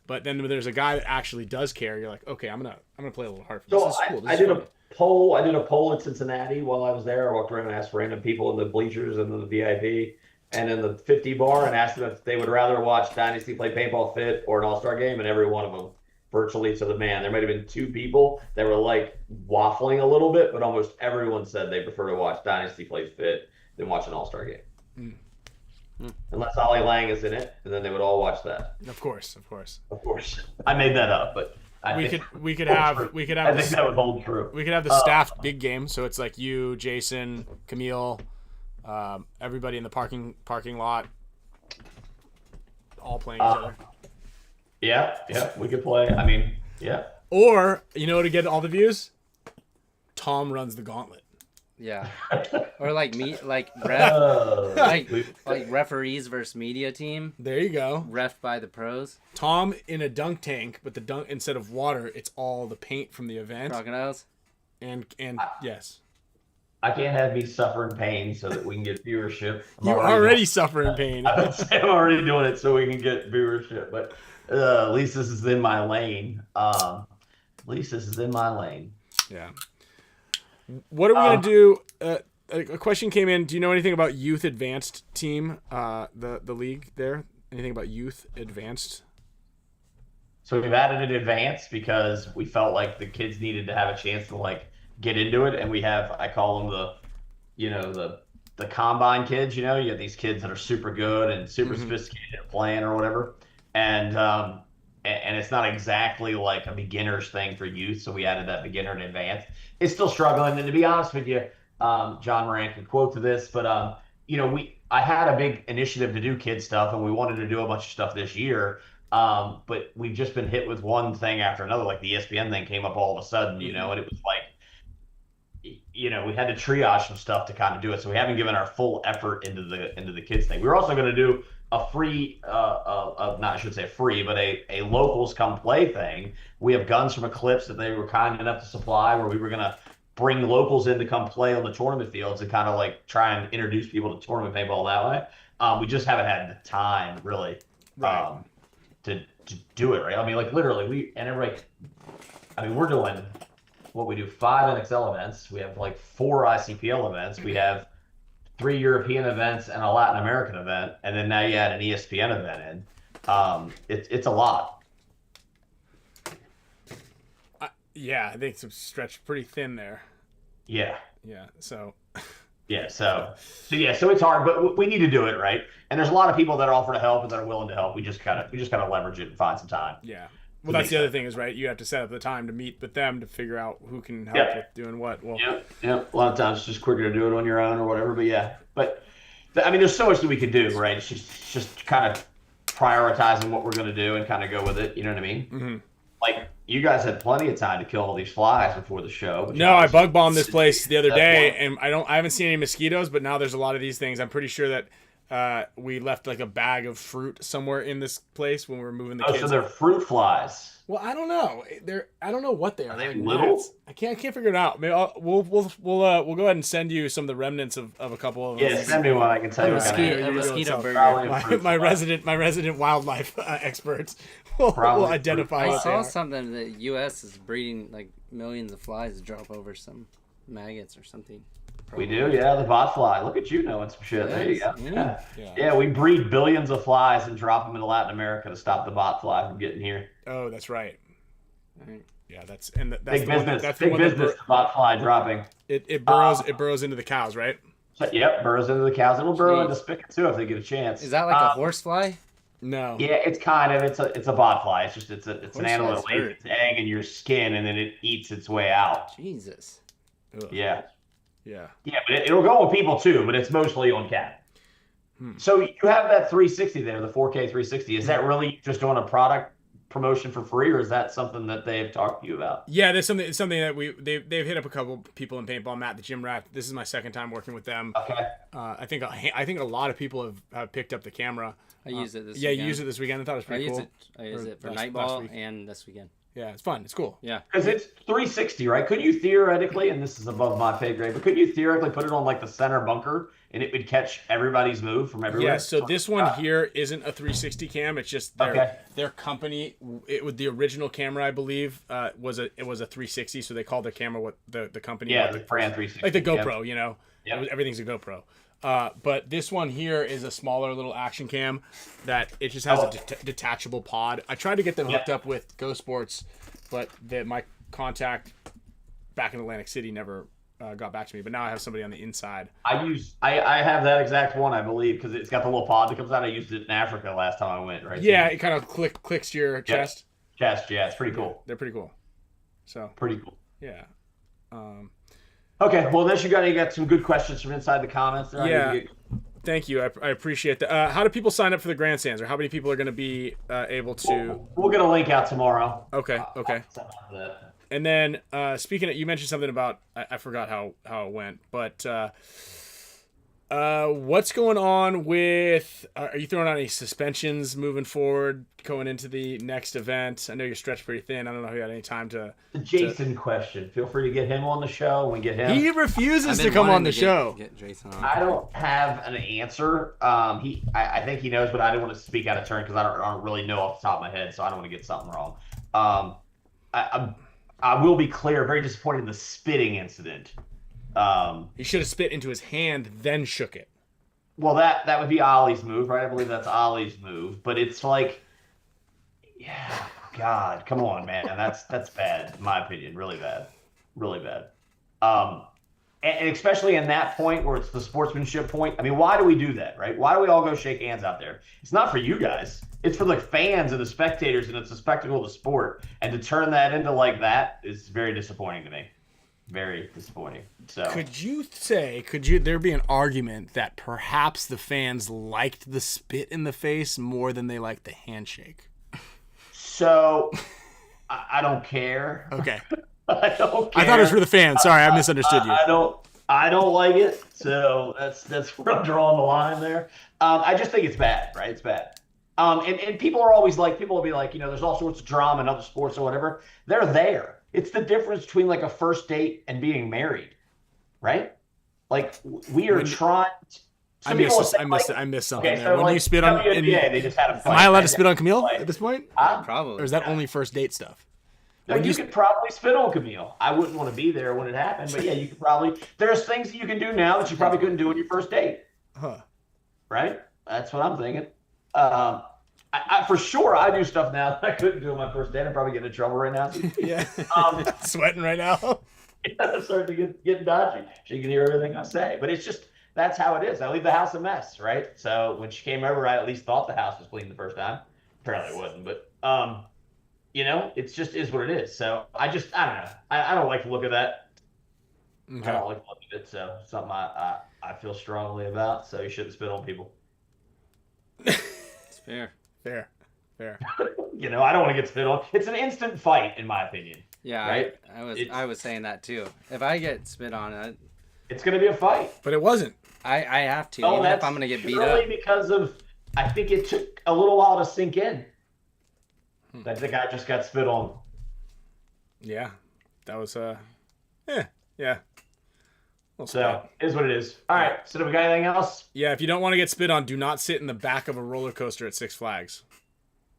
But then there's a guy that actually does care. You're like, okay, I'm gonna play a little hard. So this is cool. I did poll. I did a poll in Cincinnati while I was there. I walked around and asked random people in the bleachers and in the VIP and in the 50 bar and asked them if they would rather watch Dynasty play paintball fit or an all-star game, and every one of them virtually to the man. There might have been 2 people that were like waffling a little bit, but almost everyone said they prefer to watch Dynasty play fit than watch an all-star game. Unless Ollie Lang is in it, and then they would all watch that. Of course, of course. Of course. I made that up, but we could have I think that would hold true. We could have the staffed big game, so it's like you, Jason, Camille, everybody in the parking lot, all playing each other. Yeah, we could play. I mean, yeah. Or to get all the views, Tom runs the gauntlet. Yeah. Or like referees versus media team. There you go. Ref by the pros. Tom in a dunk tank, but the dunk, instead of water, it's all the paint from the event. Crocodiles. And yes. I can't have me suffering pain so that we can get viewership. You're already suffering pain. I'm already doing it so we can get viewership, but at least this is in my lane. Yeah. What are we going to do? A question came in. Do you know anything about Youth Advanced team, the league there? Anything about Youth Advanced? So we've added an advanced because we felt like the kids needed to have a chance to like get into it. And we have, I call them the combine kids, you have these kids that are super good and super sophisticated at playing or whatever. And it's not exactly like a beginner's thing for youth. So we added that beginner and advanced. It's still struggling. And to be honest with you, John Moran can quote to this, but I had a big initiative to do kid stuff, and we wanted to do a bunch of stuff this year. But we've just been hit with one thing after another. Like the ESPN thing came up all of a sudden, and it was like, we had to triage some stuff to kind of do it. So we haven't given our full effort into the kids thing. We were also going to do a free, I should say free, but a locals come play thing. We have guns from Eclipse that they were kind enough to supply, where we were going to bring locals in to come play on the tournament fields and kind of like try and introduce people to tournament paintball that way. We just haven't had the time really to do it, right? I mean, like literally we're doing what we do 5 NXL events. We have like 4 ICPL events. We have 3 European events and a Latin American event. And then now you add an ESPN event in. It's a lot. Yeah, I think it's stretched pretty thin there. Yeah. Yeah. So. Yeah. So it's hard, but we need to do it, right? And there's a lot of people that offer to help and that are willing to help. We just gotta leverage it and find some time. Yeah. Well, that's the other thing is, right? You have to set up the time to meet with them to figure out who can help with doing what. Well. Yeah. A lot of times it's just quicker to do it on your own or whatever. But yeah. But I mean, there's so much that we could do, right? It's just kind of prioritizing what we're going to do and kind of go with it. You know what I mean? Mm-hmm. Like you guys had plenty of time to kill all these flies before the show. No, I bug bombed this place the other day, and I haven't seen any mosquitoes, but now there's a lot of these things. I'm pretty sure that we left like a bag of fruit somewhere in this place when we were moving the kids. So they're fruit flies. Well, I don't know. I don't know what they are. Are they little? I can't figure it out. Maybe we'll go ahead and send you some of the remnants of a couple of. Yeah, send me one. I can tell you. A mosquito burger. My resident wildlife experts will identify. I saw something that the U.S. is breeding like millions of flies to drop over some maggots or something. We do, yeah, the bot fly. Look at you knowing some shit. There you go. Yeah, we breed billions of flies and drop them into Latin America to stop the bot fly from getting here. Oh, that's right. Yeah, that's big business. Big business. The bot fly dropping. It burrows into the cows, right? Yep, burrows into the cows. It'll burrow into Spicka too if they get a chance. Is that like a horse fly? No. Yeah, it's kind of it's a bot fly. It's an animal that lays its egg in your skin and then it eats its way out. Jesus. Ugh. Yeah. Yeah. Yeah, but it'll go with people too, but it's mostly on cat. So you have that 360 there, the 4K 360. Is that really just doing a product promotion for free, or is that something that they've talked to you about? Yeah, there's something that they've hit up a couple people in paintball. Matt, the gym rat. This is my second time working with them. Okay. I think a lot of people have picked up the camera. I used it this weekend. Yeah, you used it this weekend. I thought it was pretty cool. I used it for Nightball and this weekend. Yeah, it's fun. It's cool. Yeah. Because it's 360, right? Could you theoretically, and this is above my pay grade, but could you theoretically put it on like the center bunker and it would catch everybo's move from everywhere? Yeah, so this one here isn't a 360 cam. It's just their company. It was the original camera, I believe, was a 360. So they called their camera what the company. Yeah, the brand 360. Like the GoPro, you know. Yeah. Everything's a GoPro. But this one here is a smaller little action cam that it just has a detachable pod. I tried to get them hooked up with Go Sports, but my contact back in Atlantic City never got back to me. But now I have somebody on the inside. I have that exact one, I believe, because it's got the little pod that comes out. I used it in Africa last time I went, right? Yeah, it kind of clicks to your chest. Chest, yeah, it's pretty cool. They're pretty cool. So pretty cool. Yeah. Okay, well, unless you got some good questions from inside the comments. There, yeah. Thank you. I appreciate that. How do people sign up for the grandstands, or how many people are going to be able to? We'll get a link out tomorrow. Okay. And then speaking of, you mentioned something about I forgot how it went, but what's going on with? Are you throwing out any suspensions moving forward, going into the next event? I know you're stretched pretty thin. I don't know if you had any time to. The Jason question. Feel free to get him on the show. We get him. He refuses to come on the show. Get Jason on. I don't have an answer. I think he knows, but I didn't want to speak out of turn because I don't really know off the top of my head, so I don't want to get something wrong. I will be clear. Very disappointed in the spitting incident. He should have spit into his hand, then shook it. Well, that would be Ollie's move, right? I believe that's Ollie's move. But it's like, yeah, God, come on, man. That's bad, in my opinion. Really bad. Really bad. And especially in that point where it's the sportsmanship point. I mean, why do we do that, right? Why do we all go shake hands out there? It's not for you guys. It's for the fans and the spectators, and it's a spectacle of the sport. And to turn that into like that is very disappointing to me. Very disappointing. So could there be an argument that perhaps the fans liked the spit in the face more than they liked the handshake? So I don't care. Okay. I don't care. I thought it was for the fans. Sorry, I misunderstood you. I don't like it. So that's where I'm drawing the line there. I just think it's bad, right? It's bad. And people are always like, people will be like, there's all sorts of drama in other sports or whatever. They're there. It's the difference between like a first date and being married, right? Like we are trying. I missed something there. So when you spit on, they just had a fight. Am I allowed to spit on Camille at this point? Probably. Or is that only first date stuff? No, you could probably spit on Camille. I wouldn't want to be there when it happened, but yeah, you could probably. There's things that you can do now that you probably couldn't do on your first date. Huh? Right? That's what I'm thinking. I for sure I do stuff now that I couldn't do on my first date. I'm probably getting in trouble right now. Yeah. Sweating right now. I'm starting to get dodgy. She can hear everything I say, but it's just that's how it is. I leave the house a mess, right? So when she came over, I at least thought the house was clean the first time. Apparently it wasn't, but it's just is what it is. So I don't know. I don't like the look of that. Okay. I don't like the look of it. So something I feel strongly about. So you shouldn't spit on people. It's fair. Fair. I don't want to get spit on. It's an instant fight, in my opinion. Yeah, right. I was saying that too. If I get spit on, it's going to be a fight. But it wasn't. I have to. Even if I'm going to get beat up. Because of, I think it took a little while to sink in. That the guy just got spit on. Yeah, that was yeah. So is what it is. All right. So do we got anything else? Yeah. If you don't want to get spit on, do not sit in the back of a roller coaster at Six Flags.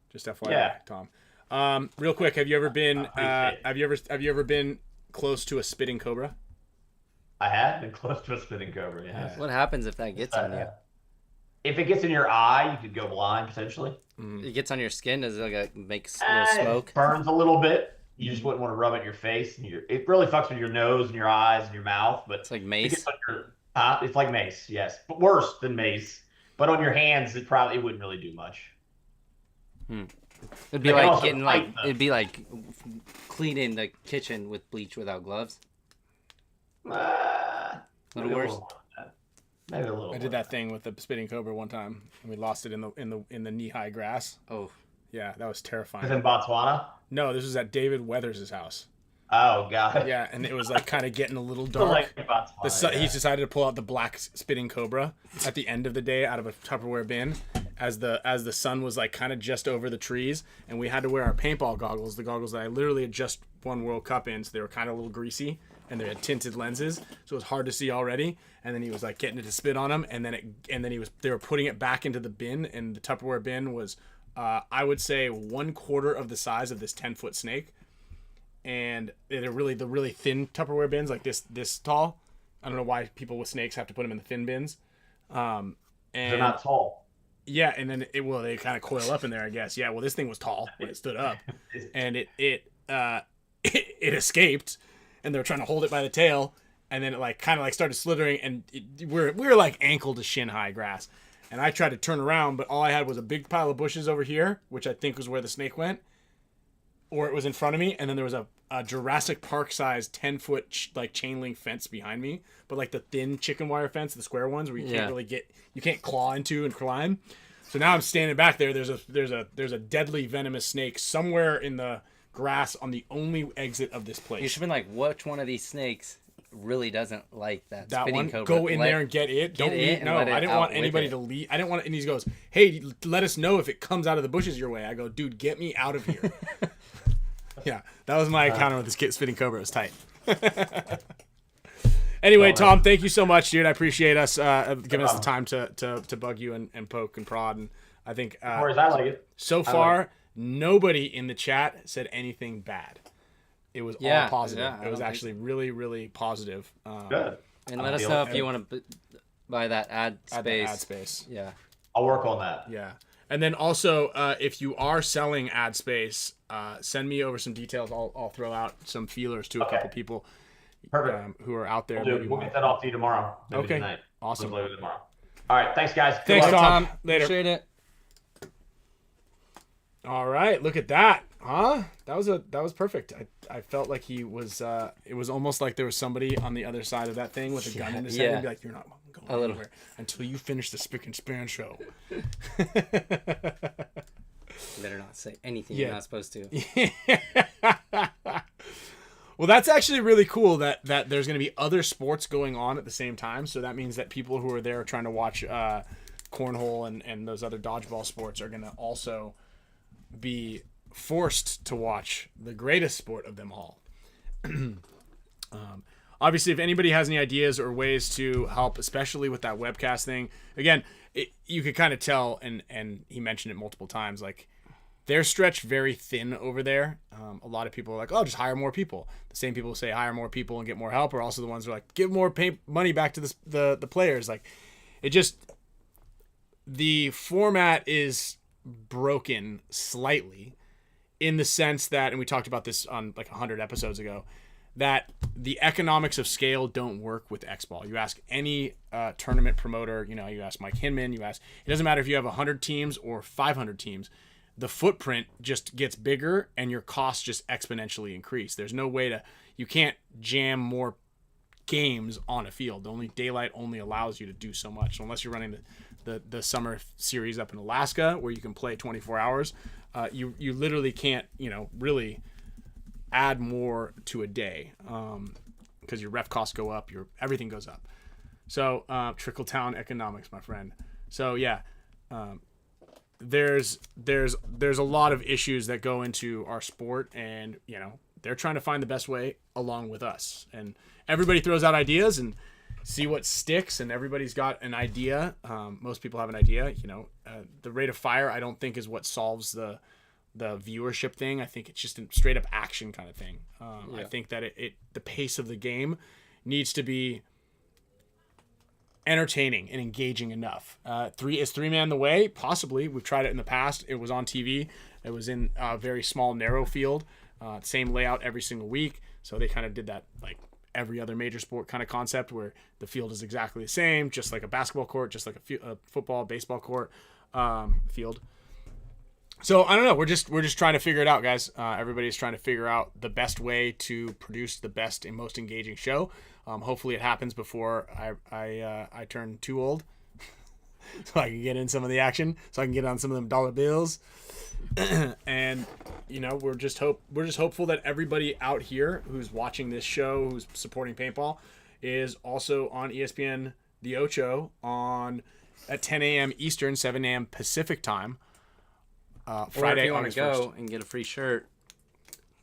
Just FYI, Tom. Real quick, have you ever been? Have you ever been close to a spitting cobra? I have been close to a spitting cobra. Yes. What happens if that gets on you? If it gets in your eye, you could go blind potentially. It gets on your skin. Does it make a little smoke? It burns a little bit. You just wouldn't want to rub it in your face. And it really fucks with your nose and your eyes and your mouth. But it's like mace. It's like mace, yes, but worse than mace. But on your hands, it wouldn't really do much. It'd be like getting it'd be like cleaning the kitchen with bleach without gloves. A little worse. Maybe a little. I did that thing with the spitting cobra one time, and we lost it in the knee-high grass. Oh, yeah, that was terrifying. Was it in Botswana? No, this was at David Weathers' house. Oh God. Yeah, and it was like kind of getting a little dark. He decided to pull out the black spitting cobra at the end of the day out of a Tupperware bin, as the sun was like kind of just over the trees, and we had to wear our paintball goggles, the goggles that I literally had just won World Cup in, so they were kind of a little greasy, and they had tinted lenses, so it was hard to see already. And then he was like getting it to spit on him, and then they were putting it back into the bin, and the Tupperware bin was I would say 1/4 of the size of this 10-foot snake, and they're the really thin Tupperware bins, like this tall. I don't know why people with snakes have to put them in the thin bins. And they're not tall. Yeah, and then they kind of coil up in there, I guess. Yeah, well, this thing was tall when it stood up, and it escaped, and they were trying to hold it by the tail, and then it kind of started slithering, and we were like ankle to shin high grass, and I tried to turn around, but all I had was a big pile of bushes over here, which I think was where the snake went, or it was in front of me, and then there was a Jurassic Park sized 10-foot chain link fence behind me, but like the thin chicken wire fence, the square ones where you can't really you can't claw into and climb. So now I'm standing back there. There's a deadly venomous snake somewhere in the grass on the only exit of this place. You should have been like, which one of these snakes really doesn't like that spitting one? cobra? Go in there and get it. Don't leave. No, I didn't want anybody to leave. I didn't want. And he goes, "Hey, let us know if it comes out of the bushes your way." I go, "Dude, get me out of here." Yeah, that was my encounter with this spitting cobra. It was tight. Anyway, Tom, thank you so much, dude. I appreciate us giving us the time to bug you and poke and prod. And I think I like it. So far, nobody in the chat said anything bad. It was all positive. Yeah, it was actually really, really positive. Good. And let us know if you want to buy that ad space. Ad space. Yeah. I'll work on that. Yeah. And then also, if you are selling ad space, send me over some details. I'll throw out some feelers to a couple people who are out there. We'll get that off to you tomorrow. Maybe okay. Tonight. Awesome. Tomorrow. All right. Thanks, guys. Thanks, Tom. Later. Appreciate it. All right. Look at that. Huh? That was perfect. I felt like he was. It was almost like there was somebody on the other side of that thing with a gun in his head and be like, "You're not going anywhere until you finish the Spick and Span show." You better not say anything you're not supposed to. Well, that's actually really cool that there's going to be other sports going on at the same time. So that means that people who are there trying to watch cornhole and those other dodgeball sports are going to also be forced to watch the greatest sport of them all. Obviously, if anybody has any ideas or ways to help, especially with that webcast thing, again, you could kind of tell, and he mentioned it multiple times, like they're stretched very thin over there. A lot of people are like, "Oh, just hire more people." The same people who say hire more people and get more help are also the ones who are like, "Give more money back to the players." Like, the format is broken slightly in the sense that, and we talked about this on like 100 episodes ago, that the economics of scale don't work with X-Ball. You ask any tournament promoter, you ask Mike Hinman, it doesn't matter if you have 100 teams or 500 teams, the footprint just gets bigger and your costs just exponentially increase. There's no way you can't jam more games on a field. Daylight only allows you to do so much. So unless you're running the summer series up in Alaska where you can play 24 hours, you literally can't, really add more to a day because your ref costs go up, everything goes up. So trickle down economics, my friend. So yeah, there's a lot of issues that go into our sport, and they're trying to find the best way along with us. And everybody throws out ideas and see what sticks, and everybody's got an idea. Most people have an idea. The rate of fire I don't think is what solves the viewership thing. I think it's just a straight up action kind of thing. I think that the pace of the game needs to be entertaining and engaging enough. Is 3-man the way? Possibly. We've tried it in the past. It was on TV. It was in a very small, narrow field. Same layout every single week. So they kind of did that like every other major sport kind of concept where the field is exactly the same, just like a basketball court, just like a football, baseball court field. So I don't know. We're just trying to figure it out, guys. Everybody's trying to figure out the best way to produce the best and most engaging show. Hopefully it happens before I turn too old, so I can get in some of the action, so I can get on some of them dollar bills. And we're just hopeful that everybody out here who's watching this show, who's supporting paintball, is also on ESPN The Ocho on at 10 a.m. Eastern, 7 a.m. Pacific time. Friday, Friday, if you want to August go 1st. and get a free shirt,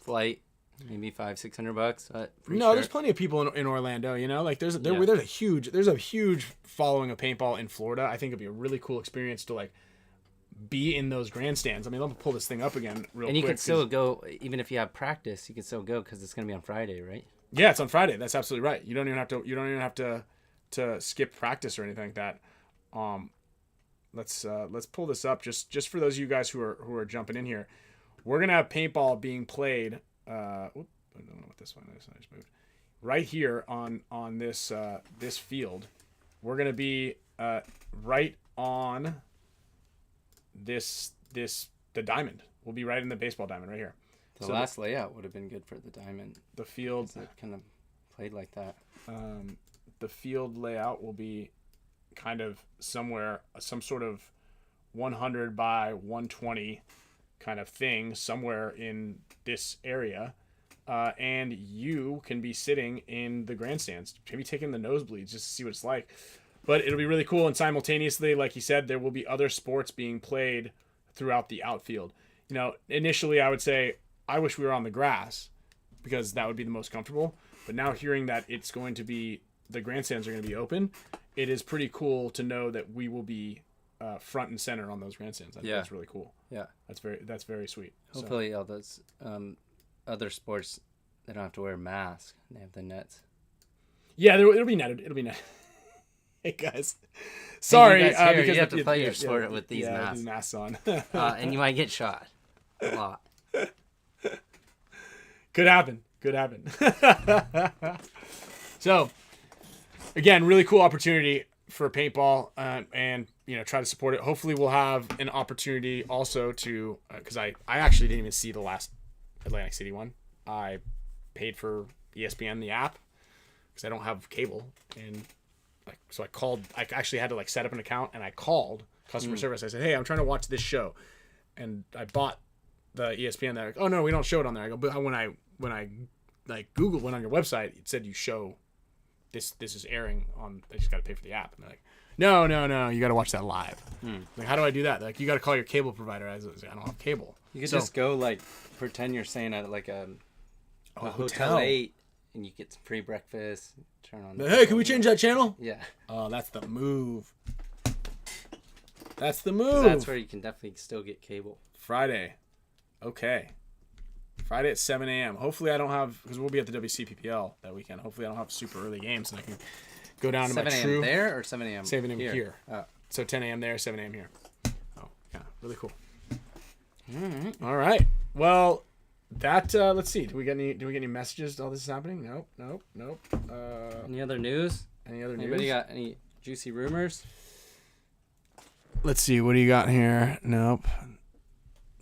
flight, maybe $500-600. But No, there's plenty of people in Orlando. You know, like there's a huge following of paintball in Florida. I think it'd be a really cool experience to like be in those grandstands. I mean, let me pull this thing up again real quick. And you can still go, even if you have practice, you can still go because it's gonna be on Friday, right? Yeah, it's on Friday. That's absolutely right. You don't even have to skip practice or anything like that. Let's pull this up just for those of you guys who are jumping in here. We're gonna have paintball being played. I don't know what this one is. I just moved right here on this this field. We're gonna be right on the diamond. We'll be right in the baseball diamond right here. The last layout would have been good for the diamond. The field kind of played like that. The field layout will be kind of somewhere, some sort of 100 by 120 kind of thing somewhere in this area. And you can be sitting in the grandstands, maybe taking the nosebleeds just to see what it's like. But it'll be really cool. And simultaneously, like you said, there will be other sports being played throughout the outfield. You know, initially I would say, I wish we were on the grass because that would be the most comfortable. But now hearing that it's going to be, the grandstands are going to be open, it is pretty cool to know that we will be front and center on those grandstands. I think that's really cool. Yeah. That's very sweet. Hopefully all those other sports, they don't have to wear a mask. They have the nets. Yeah, it'll be netted. It'll be netted. Hey guys, sorry, hey, you guys because you have to play your sport with these masks. These masks on. And you might get shot a lot. Could happen. So, again, really cool opportunity for paintball, and try to support it. Hopefully, we'll have an opportunity also to, because I actually didn't even see the last Atlantic City one. I paid for ESPN the app because I don't have cable, and so I called. I actually had to set up an account, and I called customer service. I said, "Hey, I'm trying to watch this show," and I bought the ESPN. They're like, "Oh no, we don't show it on there." I go, "But when I Google went on your website, it said you show this is airing on. I just got to pay for the app." And they're like, "No, you got to watch that live." Like, how do I do that? They're like, you got to call your cable provider. I was like, I don't have cable. You could just go pretend you're staying at a hotel 8, and you get some free breakfast. Turn on. Hey, can we change that channel? Yeah. Oh, that's the move. That's where you can definitely still get cable. Friday. Okay. Friday at 7 a.m. Hopefully I don't have, because we'll be at the WCPPL that weekend. Hopefully I don't have super early games and I can go down to my 7 a.m. there or 7 a.m. 7 a.m. here. So 10 a.m. there, 7 a.m. here. Oh, yeah. Really cool. All right. Well, that, let's see. Do we get any messages all this is happening? Nope. Any other news? Anybody got any juicy rumors? Let's see. What do you got here? Nope.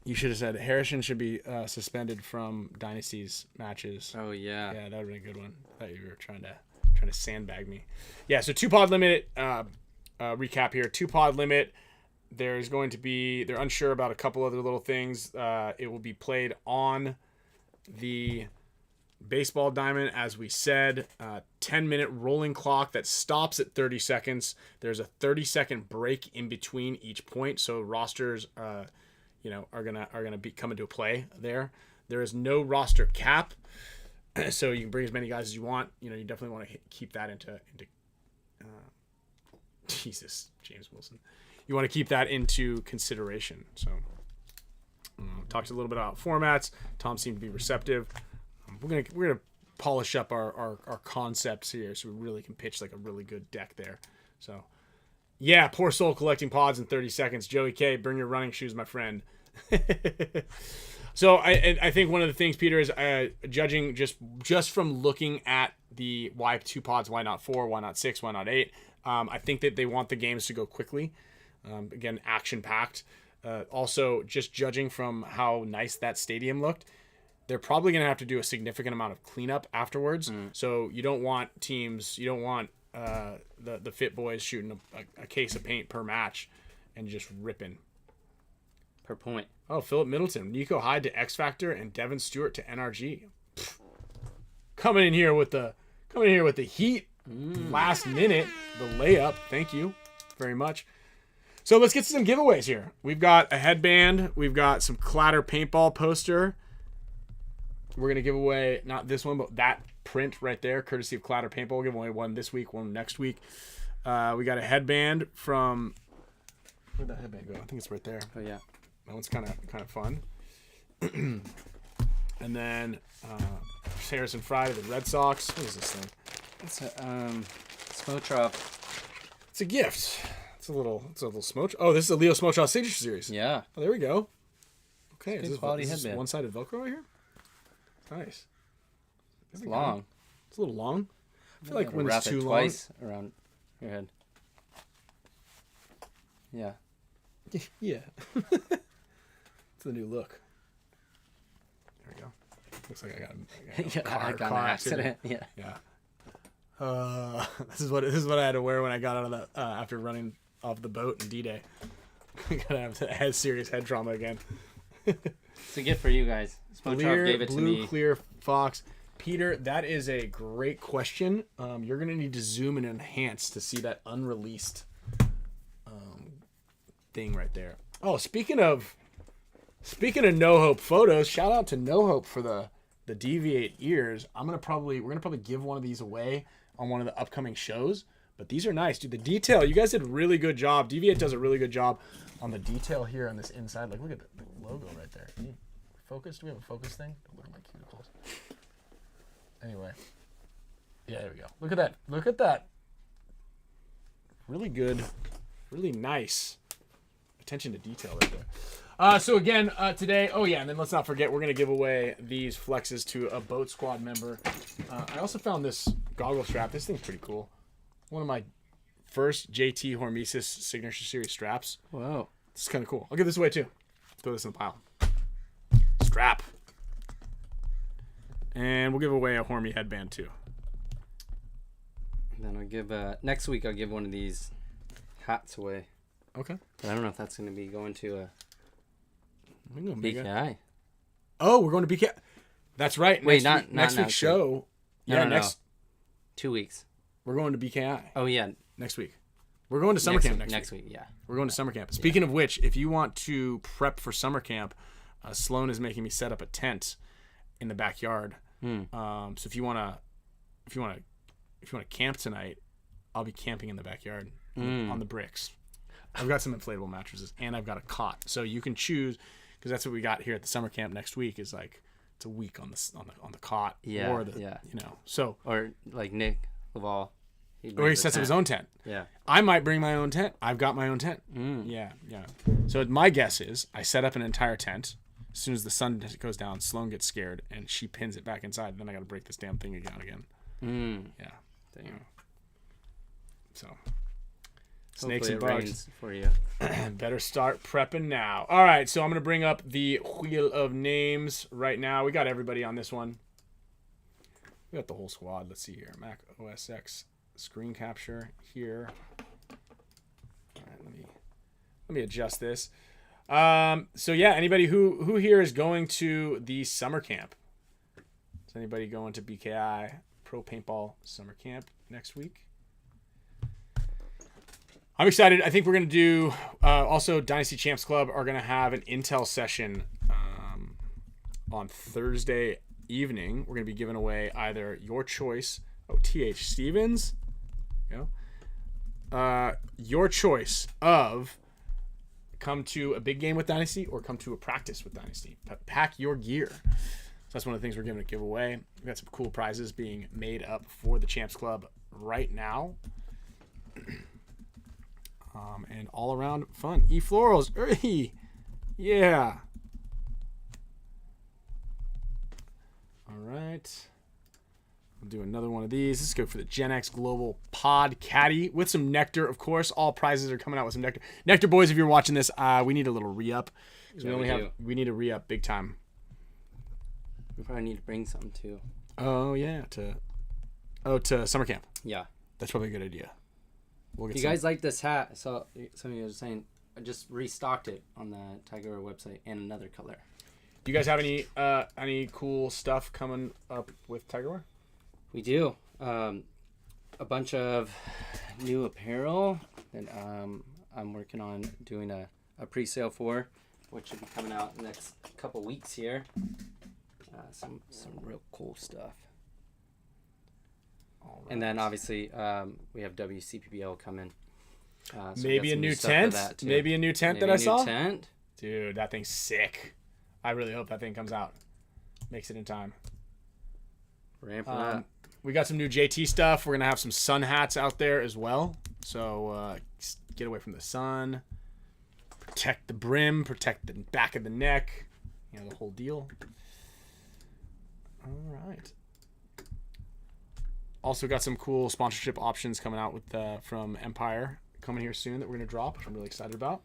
You should have said Harrison should be suspended from Dynasty's matches. Oh yeah. Yeah, that would have been a good one. I thought you were trying to sandbag me. Yeah, so 2-pod limit recap here. 2-pod limit. They're unsure about a couple other little things. It will be played on the baseball diamond, as we said. 10-minute rolling clock that stops at 30 seconds. There's a 30-second break in between each point, so rosters are gonna be coming to a play there. There is no roster cap, so you can bring as many guys as you want. You definitely want to keep that into Jesus, James Wilson. You want to keep that into consideration. So, talked a little bit about formats. Tom seemed to be receptive. We're gonna polish up our concepts here, so we really can pitch a really good deck there. So, yeah, poor soul collecting pods in 30 seconds. Joey K, bring your running shoes, my friend. So I think one of the things, Peter, is judging just from looking at the why 2 pods, why not 4, why not 6, why not 8. I think that they want the games to go quickly. Again, action packed. Also, just judging from how nice that stadium looked, they're probably going to have to do a significant amount of cleanup afterwards. So you don't want the fit boys shooting a case of paint per match and just ripping. Per point. Oh, Philip Middleton, Nico Hyde to X Factor, and Devin Stewart to NRG. Coming in here with the heat. Last minute, the layup. Thank you very much. So let's get to some giveaways here. We've got a headband. We've got some Clatter paintball poster. We're going to give away, not this one, but that print right there, courtesy of Clatter paintball. We'll give away one this week, one next week. We got a headband from... Where'd that headband go? I think it's right there. Oh, yeah. That one's kind of fun. And then Harrison Fry to the Red Sox. What is this thing? It's a Smotrop. It's a gift. It's a little Smotrop. Oh, this is a Leo Smotrop signature series. Yeah. Oh, there we go. Okay, It's is this quality headband. one-sided Velcro right here? Nice. It's long. It's a little long. I feel like when wrap it's too it long. twice around your head. Yeah. Yeah. It's the new look. There we go. Looks like I got an accident. Yeah. Yeah. This is what I had to wear when I got out of the after running off the boat in D-Day. Gotta have serious head trauma again. It's a gift for you guys. Smotrop gave it to me. Blue clear fox. Peter, that is a great question. You're gonna need to zoom and enhance to see that unreleased thing right there. Oh, speaking of No Hope photos, shout out to No Hope for the Deviate ears. We're gonna probably give one of these away on one of the upcoming shows. But these are nice, dude. The detail, you guys did a really good job. Deviate does a really good job on the detail here on this inside. Like, look at the logo right there. Focus? Do we have a focus thing? Look at my cuticles. Anyway. Yeah, there we go. Look at that. Look at that. Really good. Really nice. Attention to detail right there. So again, today, oh yeah, and then let's not forget, we're going to give away these flexes to a Boat Squad member. I also found this goggle strap. This thing's pretty cool. One of my first JT HORMESIS Signature Series straps. Wow. This is kind of cool. I'll give this away too. Throw this in the pile. Strap. And we'll give away a Hormy headband too. And then I'll give, next week I'll give one of these hats away. Okay. But I don't know if that's going to be going to a BKI. BKI. Oh, we're going to BKI. That's right. Wait, next week's show. No, next 2 weeks. We're going to BKI. Oh, yeah. Next week. We're going to summer camp next week. Yeah. We're going to summer camp. Speaking of which, if you want to prep for summer camp, Sloan is making me set up a tent in the backyard. So if you want to camp tonight, I'll be camping in the backyard on the bricks. I've got some inflatable mattresses and I've got a cot, so you can choose, because that's what we got here at the summer camp next week. Is like it's a week on the cot, so or like Nick Laval, or he sets up his own tent. Yeah, I might bring my own tent. I've got my own tent. Yeah. So my guess is I set up an entire tent. As soon as the sun goes down, Sloan gets scared and she pins it back inside. Then I got to break this damn thing down again. Yeah. Damn. So. Snakes and hopefully it bugs rains for you. Better start prepping now. All right, so I'm going to bring up the wheel of names right now. We got everybody on this one. We got the whole squad. Let's see here. Mac OS X screen capture here. All right, let me adjust this. So yeah, anybody who here is going to the summer camp? Is anybody going to BKI Pro Paintball Summer Camp next week? I'm excited. I think we're going to do also Dynasty Champs Club are going to have an intel session on Thursday evening. We're going to be giving away either your choice. Oh, TH Stevens. Your choice of come to a big game with Dynasty or come to a practice with Dynasty. Pack your gear. So that's one of the things we're going to give away. We've got some cool prizes being made up for the Champs Club right now. And all around fun. E-Florals. Yeah. All right. We'll do another one of these. Let's go for the Gen X Global Pod Caddy with some NECTR, of course. All prizes are coming out with some NECTR. NECTR boys, if you're watching this, we need a little re-up. We need a re-up big time. We probably need to bring something too. Oh yeah, to summer camp. Yeah. That's probably a good idea. We'll get you guys like this hat? So some of you are saying I just restocked it on the Tiger website in another color. Do you guys have any cool stuff coming up with Tiger Wear? We do. A bunch of new apparel. And I'm working on doing a pre-sale for, which should be coming out in the next couple weeks here. Some real cool stuff. All right. And then obviously we have WCPBL coming. So maybe a new tent. Maybe a new tent that I saw. Tent. Dude, that thing's sick. I really hope that thing comes out. Makes it in time. Ramping up. We got some new JT stuff. We're gonna have some sun hats out there as well. So get away from the sun. Protect the brim. Protect the back of the neck. You know, the whole deal. All right. Also got some cool sponsorship options coming out with from Empire coming here soon that we're gonna drop, which I'm really excited about.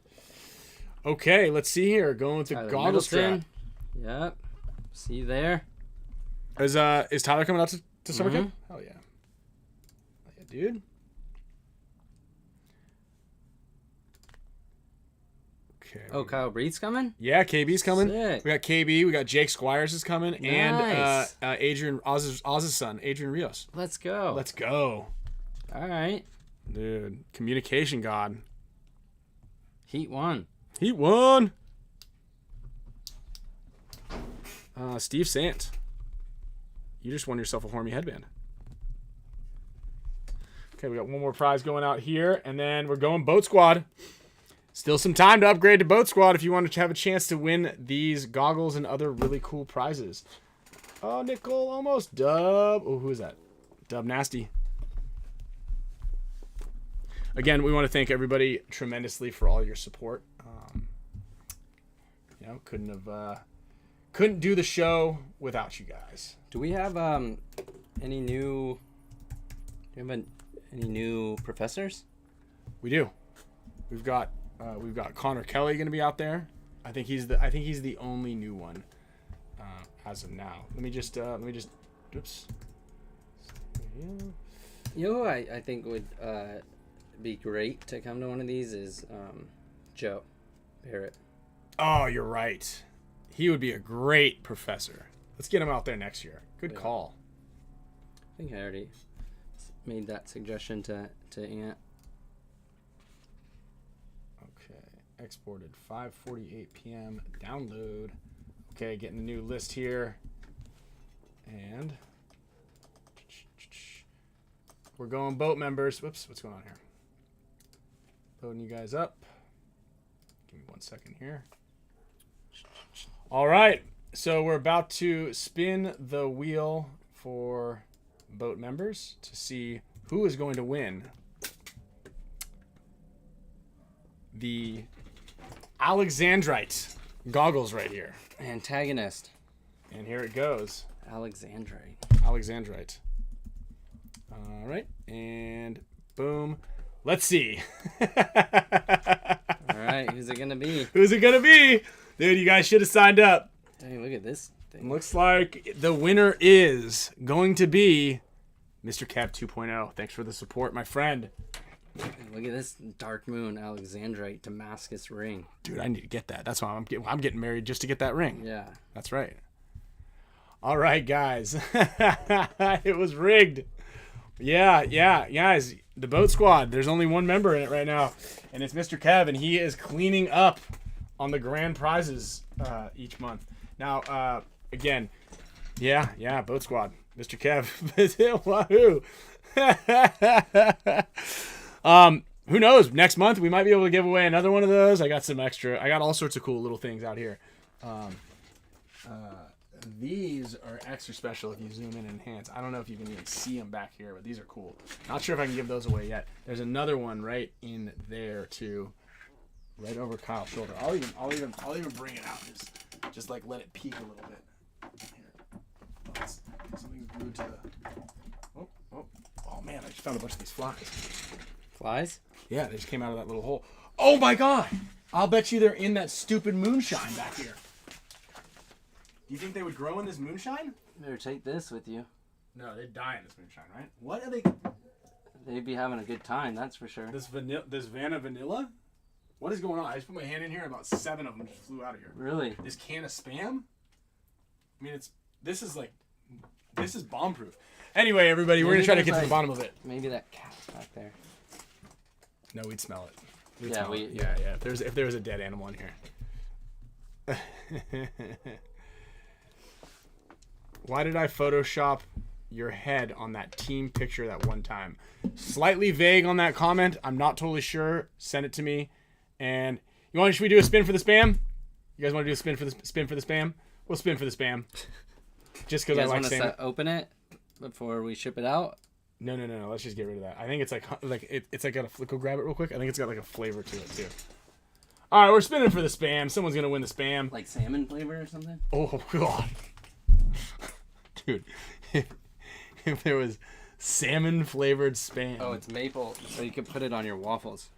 Okay, let's see here. Going with the goggle strap. Yep. See you there. Is Tyler coming out to summer camp? Hell yeah. Hell yeah, dude. Okay. Oh, Kyle Breed's coming? Yeah, KB's coming. Sick. We got KB. We got Jake Squires is coming, Nice. and Adrian Oz's son, Adrian Rios. Let's go. Let's go, All right. dude. Communication god. Heat 1. He won. Steve Sant. You just won yourself a Hormy headband. Okay, we got one more prize going out here, and then we're going Boat Squad. Still some time to upgrade to Boat Squad if you want to have a chance to win these goggles and other really cool prizes. Oh, Nickel, almost. Dub. Oh, who is that? Dub Nasty. Again, we want to thank everybody tremendously for all your support. You know, couldn't do the show without you guys. Do we have any new professors? We do. We've got Connor Kelly going to be out there. I think he's the only new one as of now. Let me just oops. You know who I think would be great to come to one of these is Joe Barrett. Oh, you're right. He would be a great professor. Let's get him out there next year. Good call. I think I already made that suggestion to Ant. Okay, exported 5:48 p.m. Download. Okay, getting the new list here. And we're going boat members. Whoops, what's going on here? Loading you guys up. Give me 1 second here. All right, so we're about to spin the wheel for boat members to see who is going to win the Alexandrite goggles right here. Antagonist. And here it goes. Alexandrite. All right, and boom. Let's see. All right, who's it gonna be? Who's it gonna be? Dude, you guys should have signed up. Hey, look at this thing. Looks like the winner is going to be Mr. Kev 2.0. Thanks for the support, my friend. Look at this Dark Moon Alexandrite Damascus ring. Dude, I need to get that. That's why I'm getting married just to get that ring. Yeah. That's right. All right, guys. It was rigged. Yeah, guys. The boat squad. There's only one member in it right now, and it's Mr. Kev, and he is cleaning up on the grand prizes each month. Now, again, yeah, boat squad. Mr. Kev. Wahoo. Who knows? Next month we might be able to give away another one of those. I got all sorts of cool little things out here. These are extra special if you zoom in and enhance. I don't know if you can even see them back here, but these are cool. Not sure if I can give those away yet. There's another one right in there too, right over Kyle's shoulder. I'll even bring it out. Just like let it peek a little bit. Here, something's glued to the. Oh man! I just found a bunch of these flies. Flies? Yeah, they just came out of that little hole. Oh my god! I'll bet you they're in that stupid moonshine back here. Do you think they would grow in this moonshine? Better take this with you. No, they'd die in this moonshine, right? What are they? They'd be having a good time, that's for sure. This Vanna Vanilla? What is going on? I just put my hand in here and about 7 of them just flew out of here. Really? This can of Spam? I mean, this is bomb proof. Anyway, everybody, we're going to try to get to the bottom of it. Maybe that cat's back there. No, we'd smell it. Yeah, yeah. If there was a dead animal in here. Why did I Photoshop your head on that team picture that one time? Slightly vague on that comment. I'm not totally sure. Send it to me. And should we do a spin for the spam? You guys want to do a spin for the spam? We'll spin for the spam. Just because I like saying it. Open it before we ship it out? No. Let's just get rid of that. I think it's it's like got a go grab it real quick. I think it's got like a flavor to it too. All right, we're spinning for the spam. Someone's gonna win the spam. Like salmon flavor or something? Oh god, dude! If there was salmon flavored spam. Oh, it's maple, so you could put it on your waffles.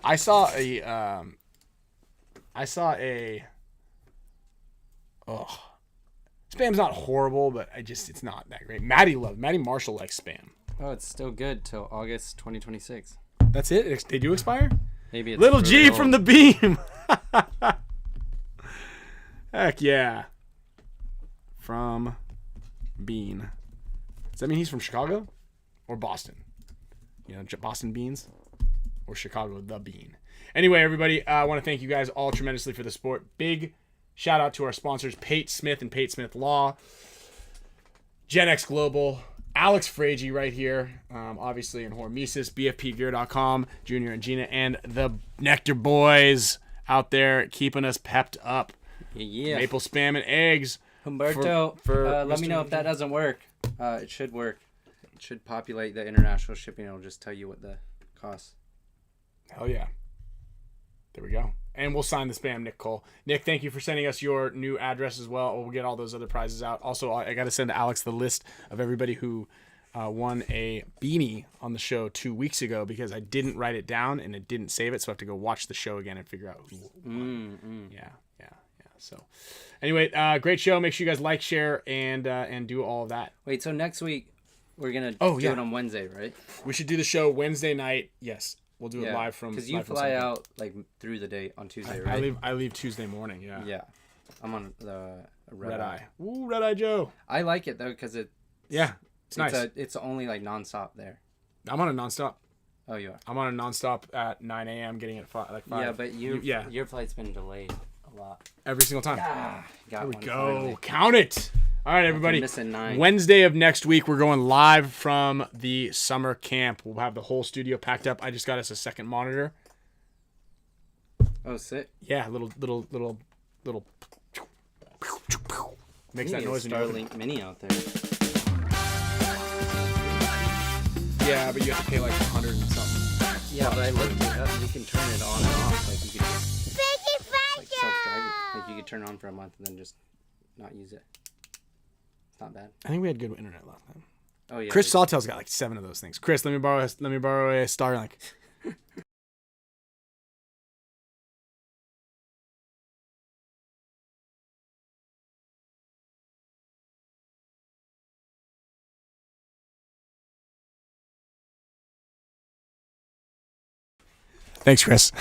I saw a. Oh, spam's not horrible, but it's not that great. Maddie Marshall likes spam. Oh, it's still good till August 2026. That's it? They do expire? Maybe it's Little G from the beam. Heck yeah. From Bean. Does that mean he's from Chicago or Boston? Boston Beans or Chicago the Bean. Anyway, everybody, I want to thank you guys all tremendously for the support. Big shout out to our sponsors, Pate Smith and Pate Smith Law, Gen X Global, Alex FRAIGE right here, obviously in HORMESIS, BFPGear.com, Junior and Gina, and the NECTR boys out there keeping us pepped up. Yeah. Maple spam and eggs. Humberto, let me know if that doesn't work. It should work. It should populate the international shipping. It'll just tell you what the cost. Hell yeah. There we go. And we'll sign the spam, Nick Cole. Nick, thank you for sending us your new address as well. We'll get all those other prizes out. Also, I got to send Alex the list of everybody who won a beanie on the show 2 weeks ago because I didn't write it down and it didn't save it. So I have to go watch the show again and figure out who won. Yeah. So anyway, great show. Make sure you guys like, share, and do all of that. Wait, so next week we're going to do it on Wednesday, right? We should do the show Wednesday night. Yes. We'll do it live from. Because you fly out like through the day on Tuesday, right? I leave Tuesday morning. Yeah. Yeah, I'm on the Red Eye. Ooh, Red Eye Joe. I like it though because it's nice. It's only like nonstop there. I'm on a nonstop. Oh, you are. I'm on a nonstop at 9 a.m. getting at 5. Yeah, but your flight's been delayed a lot. Every single time. There we go. Finally. Count it. All right, everybody. Missing 9. Wednesday of next week, we're going live from the summer camp. We'll have the whole studio packed up. I just got us a second monitor. Oh, sick. Yeah, little. Makes that noise. Starlink Mini out there. Yeah, but you have to pay like 100 and something. Yeah, but I looked it up. You can turn it on and off. Like you could just self-driving. Like you could turn it on for a month and then just not use it. Not bad. I think we had good internet last time. Oh yeah. Chris Sawtell's got like 7 of those things. Chris, let me borrow a Starlink. Thanks, Chris.